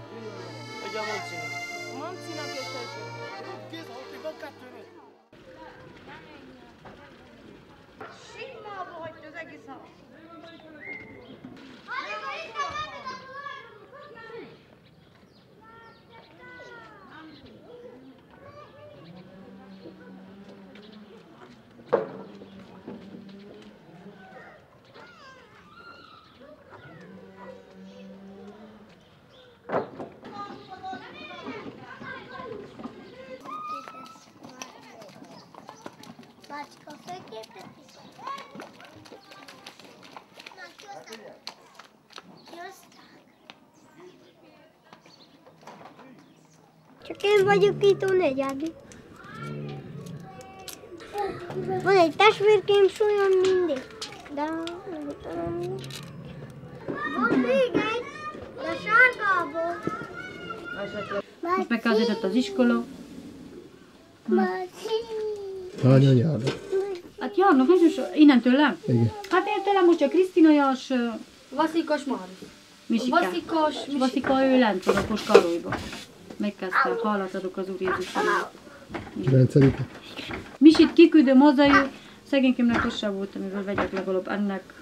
Ugye a Moncinak? Moncinak és tessék. Simmába hagyta az egész ház. Bácska, főképet is. Na, kioszták. Csak én vagyok itt a negyedik. Van egy testvérkém, s olyan mindig. De van még egy, de sárgából. Most megkezdődött az iskola. Hányan járnak? Hát járnak, nagyon sok. Innentől nem? Igen. Hát én tőlem most a Krisztina Jas, Vasikas Máris. Misika. Vasika, ő lent van a Poskárolyba. Megkezdte, hálát adok az Úr Jézusnak. 9-e? Misit kiküldöm hazajuk, szegénykémnek az sem volt, amivel vegyek legalább ennek,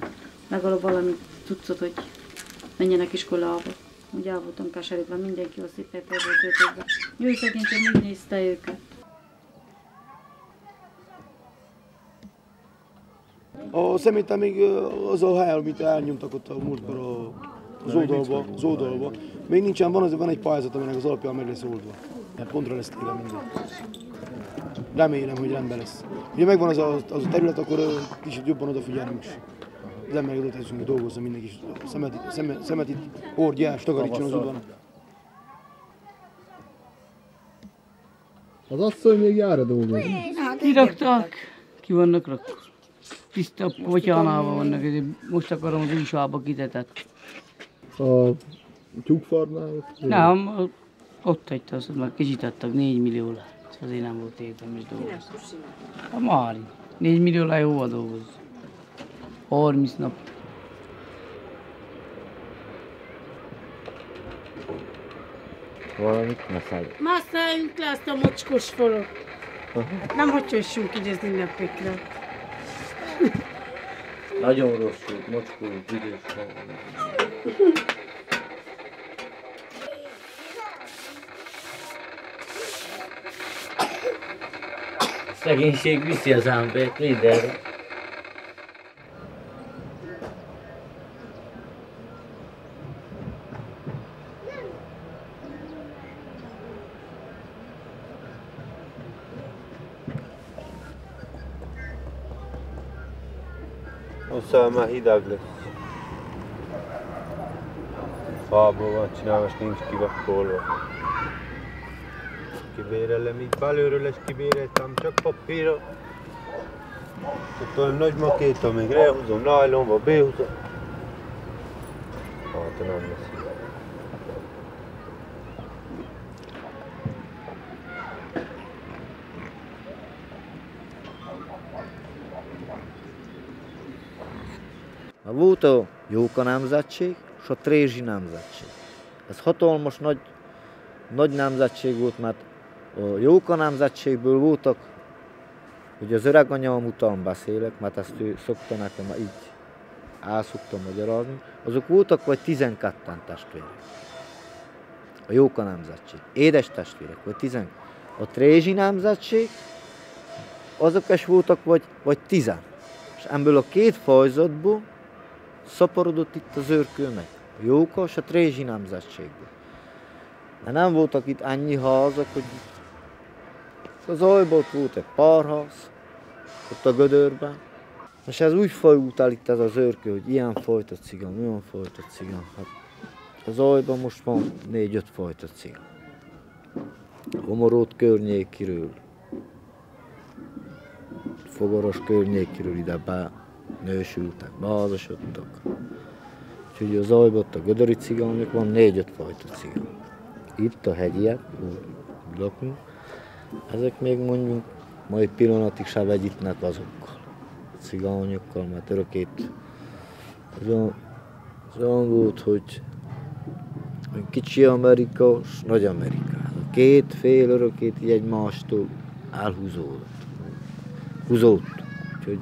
legalább valami cuccot, hogy menjenek iskolába. Úgy el voltam keserítve, mindenki a szépen fel volt öltözve. Ő szegénykém úgy nézte őket. A szeméten még az a hely, amit elnyomtak ott a múltkor az oldalba, még nincsen, van egy pályázat, aminek az alapján meg lesz oldva. Pontra lesz téve minden. Remélem, hogy rendben lesz. Ugye megvan az a terület, akkor kicsit jobban odafigyelünk is. Az emberek oda teszünk, hogy dolgozzon mindenki is. Szemet itt hordjás, takarítson az udvarnak. Az asszony még jár a dolgozni? Kiraktak, ki vannak rakva. Tiszta kotyánában vannak, most akarom az újságba kitetett. A tyúkfarmnál? Nem, ott hagyta azt, már kicsit adtak, 4 millió lett. Azért nem volt értem is dolgozni. A Mári, 4 millió lett hova dolgozni? 30 nap. Valamit ne szállj. Már szálljunk le azt a mocskos falat. Hát nem hocsossunk így az ünnepekre. Nagyon rossz volt, mocskó, büdös. Szegénység viszi az embert mindenre. Szóval már hideg lesz. Fából van csinálva, és nincs kivakolva. Kibérelem így belőről, és kibéreltem csak papírra. Ott olyan nagy makéta, még rehúzom, nájlonba, behúzom. Hát, nem lesz. Volt a Jóka nemzetség és a Trézsi nemzetség. Ez hatalmas nagy nemzetség volt, mert a Jóka nemzetségből voltak, hogy az öreg anyám után beszélek, mert ezt ő szokta nekem így el szokta magyarázni, azok voltak vagy 12-en testvérek. A Jóka nemzetség. Édes testvérek, vagy 12. A Trézsi nemzetség, azok is voltak vagy 10. És ebből a két fajzatból szaporodott itt az őrkő meg. A Jóka és a Trézsi nemzetségből. De nem voltak itt annyi házak, hogy az Ajban volt egy párház, ott a Gödörben. És ez úgy fajult el itt ez az őrkő, hogy ilyen fajta cigány, olyan fajta cigány. Hát az Ajban most van 4-5 fajta cigány. Homoród környékiről, Fogaras környékiről ide benősültek, beházasodtak. Úgyhogy az Ajban ott a gödöri cigányok van 4-5 fajta cigány. Itt a hegyiek, úgy lakunk, ezek még mondjuk mai pillanatig se vegyítnek azokkal, a cigányokkal, mert örökét az olyan volt, hogy kicsi Amerika és nagy Amerika. A két fél örökét így egymástól elhúzódott. Úgyhogy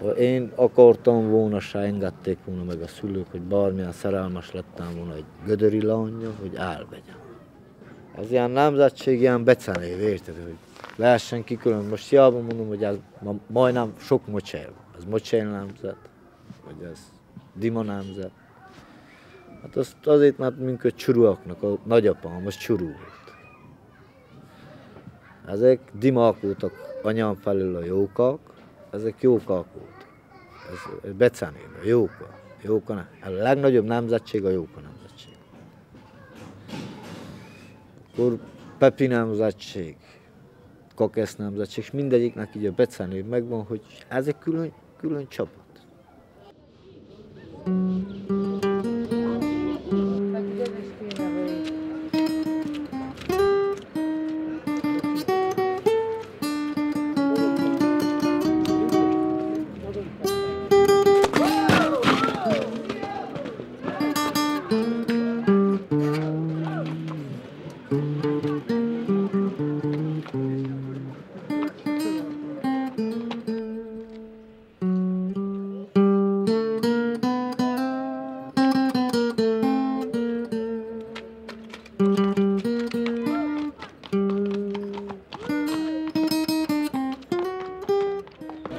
ha én akartam volna, se engedték volna meg a szülők, hogy bármilyen szerelmes lettem volna egy gödöri lánya, hogy elvegyem. Az ilyen nemzetség, ilyen becenév, érted, hogy lehessen kikülön. Most hiába mondom, hogy ez majdnem sok mocsél. Ez mocsél nemzet, vagy ez dima nemzet. Hát azt azért, mert minket csuruaknak, a nagyapám, az csuru volt. Ezek dimák voltak anyám felül a jókák, ezek jókák voltak. Ez becenév, a jóka. A legnagyobb nemzetség a Jóka nemzetség. Akkor Pepi nemzetség, Kakesz nemzetség, és mindegyiknek így a becenév megvan, hogy ez egy külön csapat.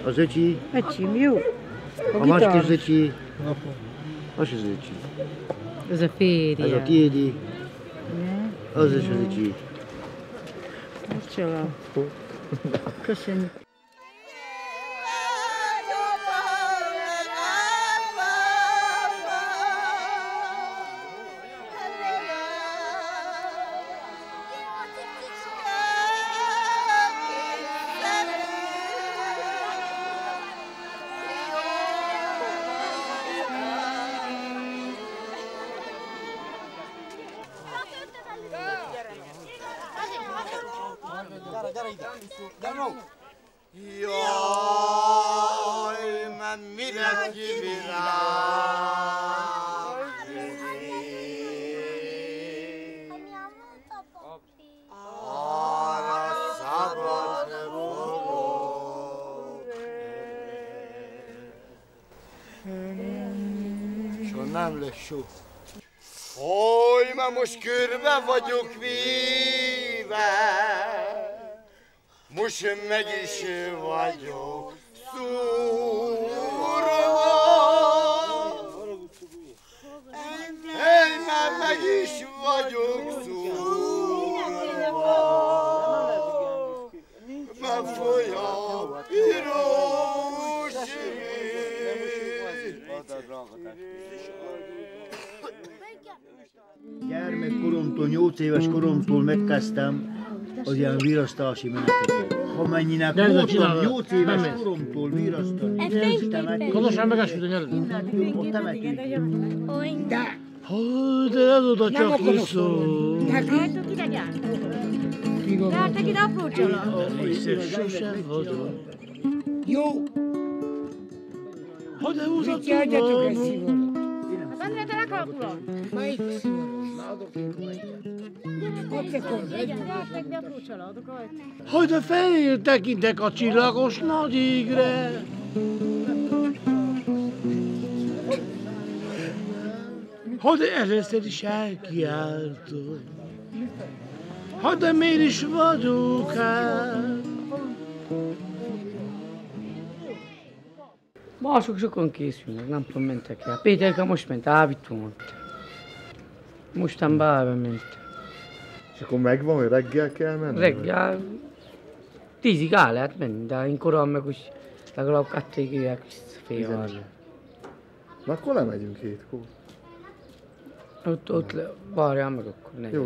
Az öcsi? Öcsím, jó. A macskés öcsi? Az az öcsi. Ez a férje. Ez a tiédi. Az is az öcsi. Csoda. Köszönjük. Jaj, mert mire kivirág, nem lesz sok. Hogy ma most körbe vagyok véve, most meg is vagyok szúrva. Én már meg is vagyok szúrva. Már folyam piros Gyermekkoromtól, 8 éves koromtól megkezdtem az ilyen virasztási meneteket. Amennyinek voltam 8 éves koromtól virasztani. Kodosan megesült a nyeled. Ott temetünk. De! Hogy de ez oda csak viszont. Hajtok ide gyár. Gyártak ide apró család. Sosem vagyok. Jó. Hogy de húzott mit járjatok egy szivarat? Az André, te lekalkulod? Melyik szivaros? Na adok én egyet. Ott te kapsz. Gyártak ide apró családokat. Hogy de fejjel tekintek a csillagos nagy égre. Hogy először is elkiáltom. Hát de miért is vagyok hát? Mások sokan készülnek, nem tudom, mentek el. Péterka most ment, Ávitó mondta. Mostan bálba ment. És akkor megvan, hogy reggel kell menni? Reggel 10-ig el lehet menni, de én korán meg úgy legalább 2-ig jöjjek fél. Na akkor lemegyünk 7-kor. Ott várjál meg akkor. Jó.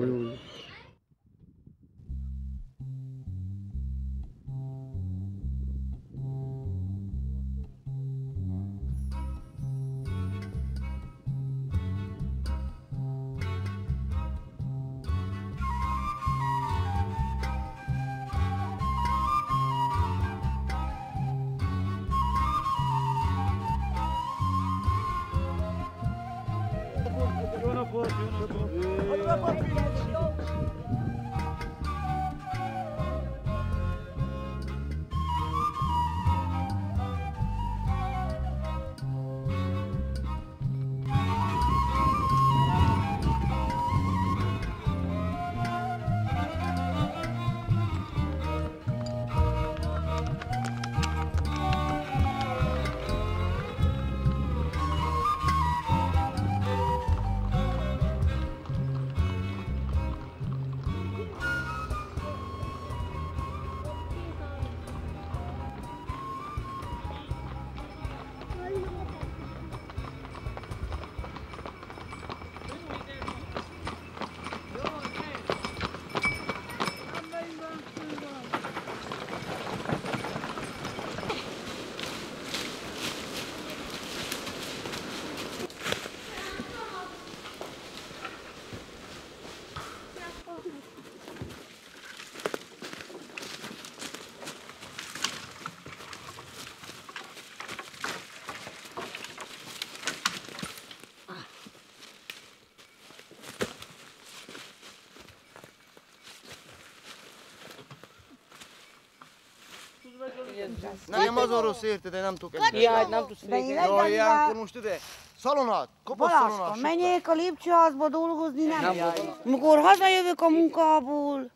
Nem az orosz érted, én nem tudok enni. Jaj, nem tudsz végig. Jaj, ilyenkor most ide. Szalonát, kopasz szalonát. Balázska, menjék a lépcsőházba dolgozni, nem? Mikor hazajövök a munkából,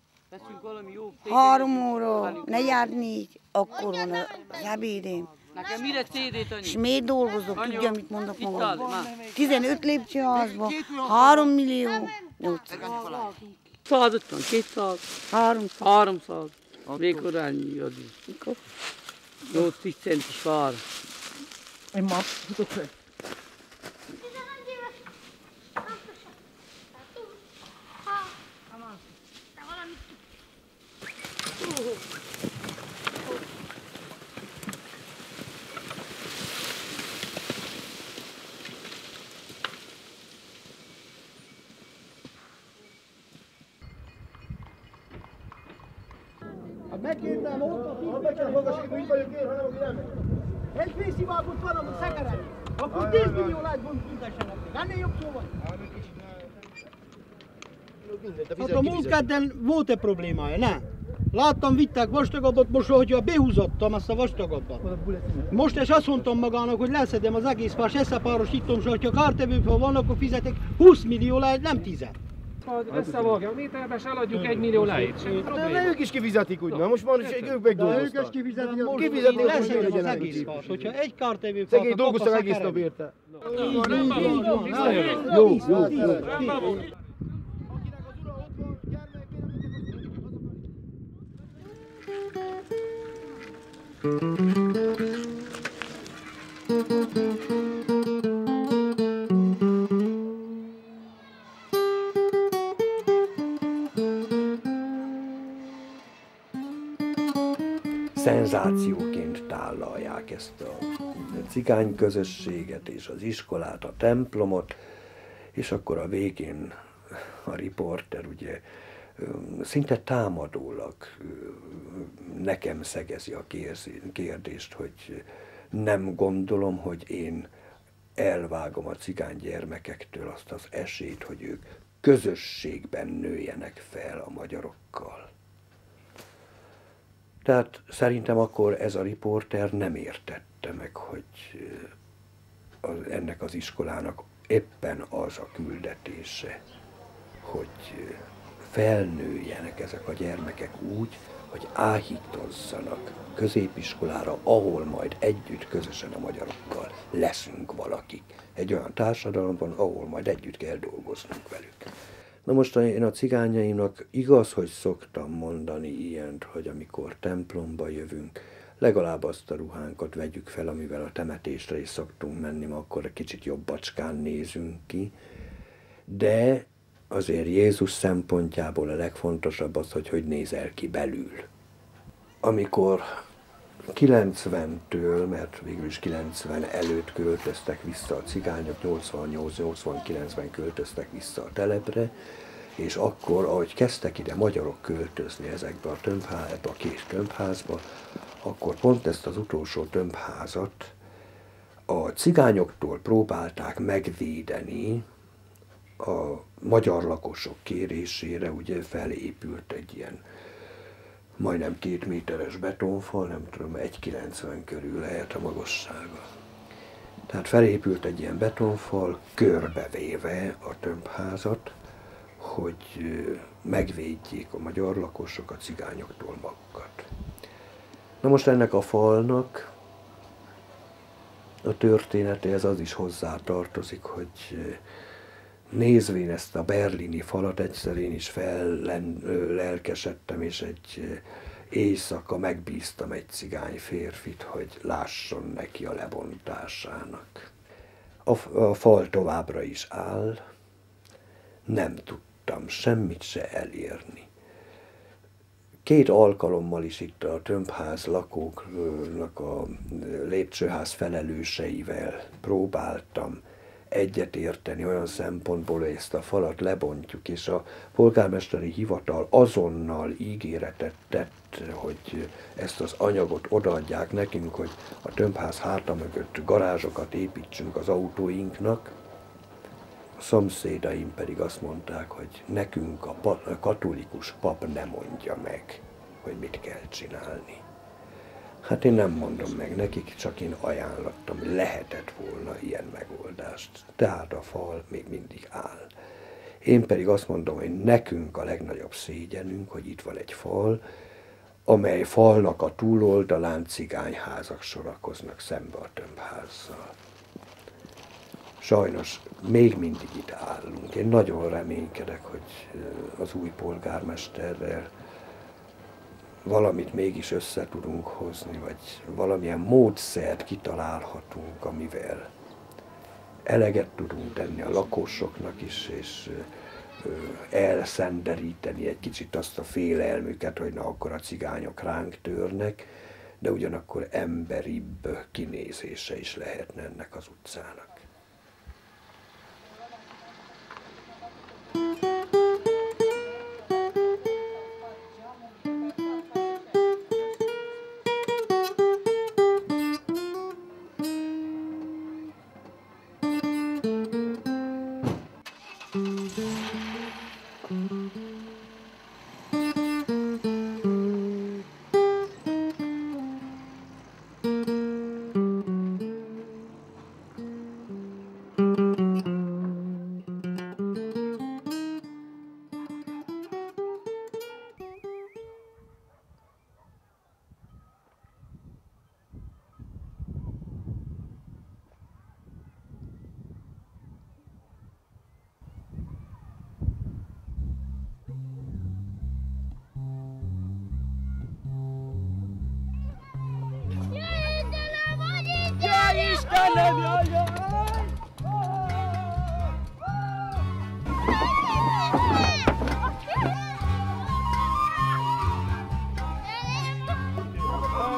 3 óra, 4:30, akkor van az ebédem. Nekem mire CD-t annyi? És miért dolgozok, tudja, mit mondok magam? 15 lépcsőházba, 3 millió, 800. 150, 200, 300. Mikor ennyi adni? 8-10 centis vár. Én már tudok fel. Megkértem ott, ha meg kell hallgassuk, hogy itt vagyok én, hanem aki nem megy. Egy fészivágot van, amit szekerelni. Akkor 10 millió lájkban büntessenek még. Ennél jobb szó van. Hát a múlt kedden volt-e problémája, ne? Láttam, vitták vastagabbat, most hogyha behúzottam azt a vastagabbat. Most és azt mondtam magának, hogy leszedem az egész fás, összepárosítom, és ha kártevőfől van, akkor fizetek 20 millió lejt, nem 10. Ha összevágja a méterbe, és eladjuk 1 millió lejt. De ők is kifizetik úgy, na most már ők megdolgoztak. Ők is kifizetik, Kifizetik, leszedem az egész fás, hogyha egy kártevőfől szegény dolgoztak egész nap érte. Jó. Szenzációként tálalják ezt a cigány közösséget és az iskolát, a templomot, és akkor a végén a riporter ugye szinte támadólag nekem szegezi a kérdést, hogy nem gondolom, hogy én elvágom a cigány gyermekektől azt az esélyt, hogy ők közösségben nőjenek fel a magyarokkal. Tehát szerintem akkor ez a riporter nem értette meg, hogy ennek az iskolának éppen az a küldetése, hogy felnőjenek ezek a gyermekek úgy, hogy áhítozzanak középiskolára, ahol majd együtt, közösen a magyarokkal leszünk valakik. Egy olyan társadalomban, ahol majd együtt kell dolgoznunk velük. Na most én a cigányaimnak igaz, hogy szoktam mondani ilyent, hogy amikor templomba jövünk, legalább azt a ruhánkat vegyük fel, amivel a temetésre is szoktunk menni, akkor egy kicsit jobbacskán nézünk ki, de azért Jézus szempontjából a legfontosabb az, hogy nézel ki belül. Amikor 90-től, mert végül is 90 előtt költöztek vissza a cigányok, 88-89-ben költöztek vissza a telepre, és akkor, ahogy kezdtek ide magyarok költözni ezekbe a tömbházba, a két tömbházba, akkor pont ezt az utolsó tömbházat a cigányoktól próbálták megvédeni, a magyar lakosok kérésére ugye felépült egy ilyen majdnem 2 méteres betonfal, nem tudom, 1,90 körül lehet a magassága. Tehát felépült egy ilyen betonfal, körbevéve a tömbházat, hogy megvédjék a magyar lakosok a cigányoktól magukat. Na most ennek a falnak a történetéhez az is hozzátartozik, hogy nézvén ezt a berlini falat, egyszer én is fellelkesedtem, és egy éjszaka megbíztam egy cigány férfit, hogy lásson neki a lebontásának. A fal továbbra is áll, nem tudtam semmit se elérni. 2 alkalommal is itt a tömbház lakóknak a lépcsőház felelőseivel próbáltam egyetérteni olyan szempontból, hogy ezt a falat lebontjuk, és a polgármesteri hivatal azonnal ígéretet tett, hogy ezt az anyagot odaadják nekünk, hogy a tömbház háta mögött garázsokat építsünk az autóinknak. A szomszédaim pedig azt mondták, hogy nekünk a katolikus pap nem mondja meg, hogy mit kell csinálni. Hát én nem mondom meg nekik, csak én ajánlottam, lehetett volna ilyen megoldást. Tehát a fal még mindig áll. Én pedig azt mondom, hogy nekünk a legnagyobb szégyenünk, hogy itt van egy fal, amely falnak a túloldalán cigányházak sorakoznak szembe a tömbházzal. Sajnos még mindig itt állunk. Én nagyon reménykedek, hogy az új polgármesterrel valamit mégis össze tudunk hozni, vagy valamilyen módszert kitalálhatunk, amivel eleget tudunk tenni a lakosoknak is, és elszenderíteni egy kicsit azt a félelmüket, hogy na akkor a cigányok ránk törnek, de ugyanakkor emberibb kinézése is lehetne ennek az utcának. Istenem, jaj, jaj!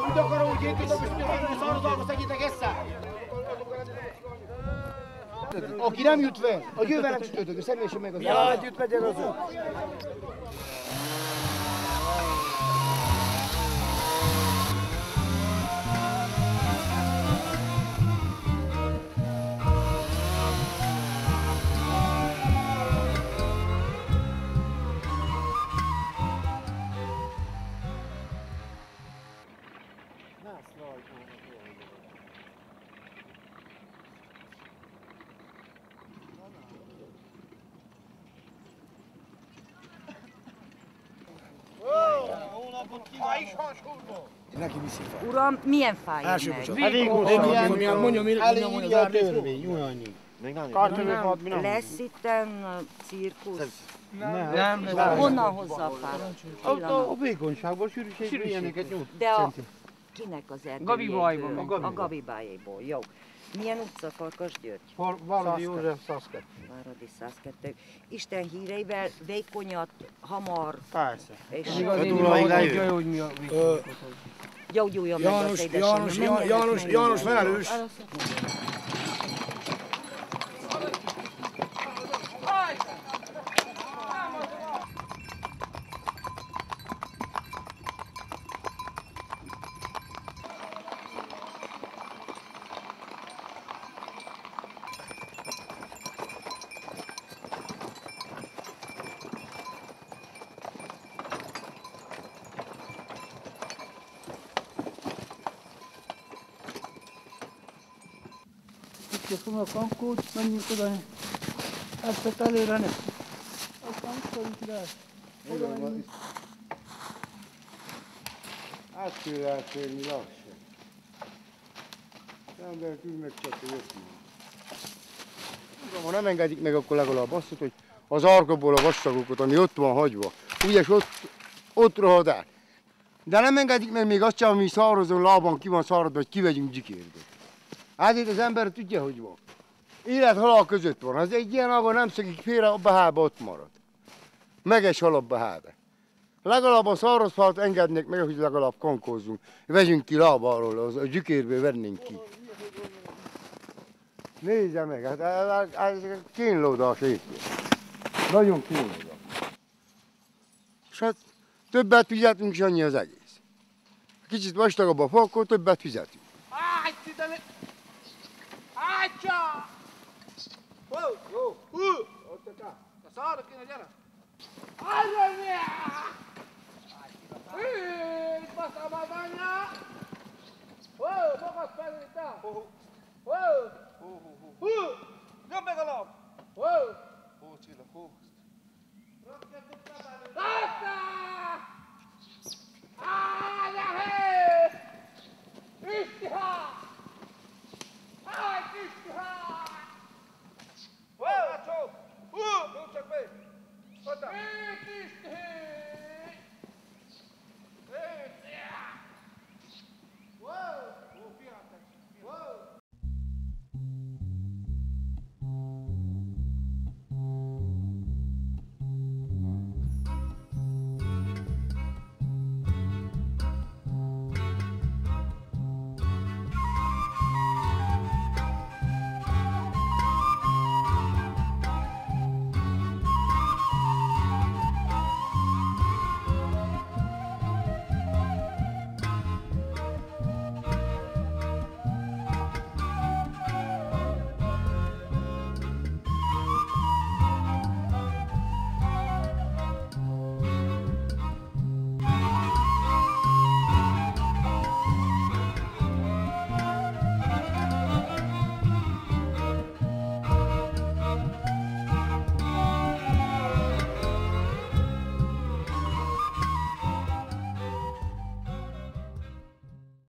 Mit akarom, hogy én tudom, és hogy szarozalma szegítek esze? Aki nem jut fel, a jövőnek sütődök, személyesen meg az el. Együtt megyen az ő. Neki viszi fel. Uram, milyen fáj Első meg? bocsánat. Mondja a törvény, olyan. Lesz itten cirkusz? Nem. Honnan hozza a fát? A vékonyságból, sűrűségből ilyeneket nyújt. De a... Kinek az Gabibájból. A Gabibájéból, jó. Milyen utca, Farkas György? Váradi József 102. Váradi 102. Isten híreivel vékonyat, hamar. Persze. És gyógyuljon meg az édesanyja. János felelős. Köszönöm a kankót, menjünk oda. Ezt előre ne. Aztán visszajunk ide. Oda menjünk. Át kell eltérni lassan. Az embert úgy meg csak jöttünk. Ha nem engedik meg, akkor legalább azt, hogy az argóból a vastagokat, ami ott van hagyva, úgyis ott rohad át. De nem engedik meg még azt sem, ami szárazon lábban ki van száradva, hogy kivegyünk gyikérbe. Hát itt az ember tudja, hogy van. Élet-halál között van. Az egy ilyen ágon nem szökik félre, abba hába ott marad. Meges hal abba hába. Legalább a szárazfát engednek meg, hogy legalább kankózzunk. Vegyünk ki lábáról, a gyükérből vennénk ki. Nézze meg, hát ez kínlódás éppen. Nagyon kínlódás. És hát többet fizetünk, és annyi az egész. Kicsit vastagabb a fa, akkor többet fizetünk. Ácsa! Jó! Ott a szarra kéne, gyere! Állj! Itt basztam a banya! Magad felé, te! Nyomd meg a láb!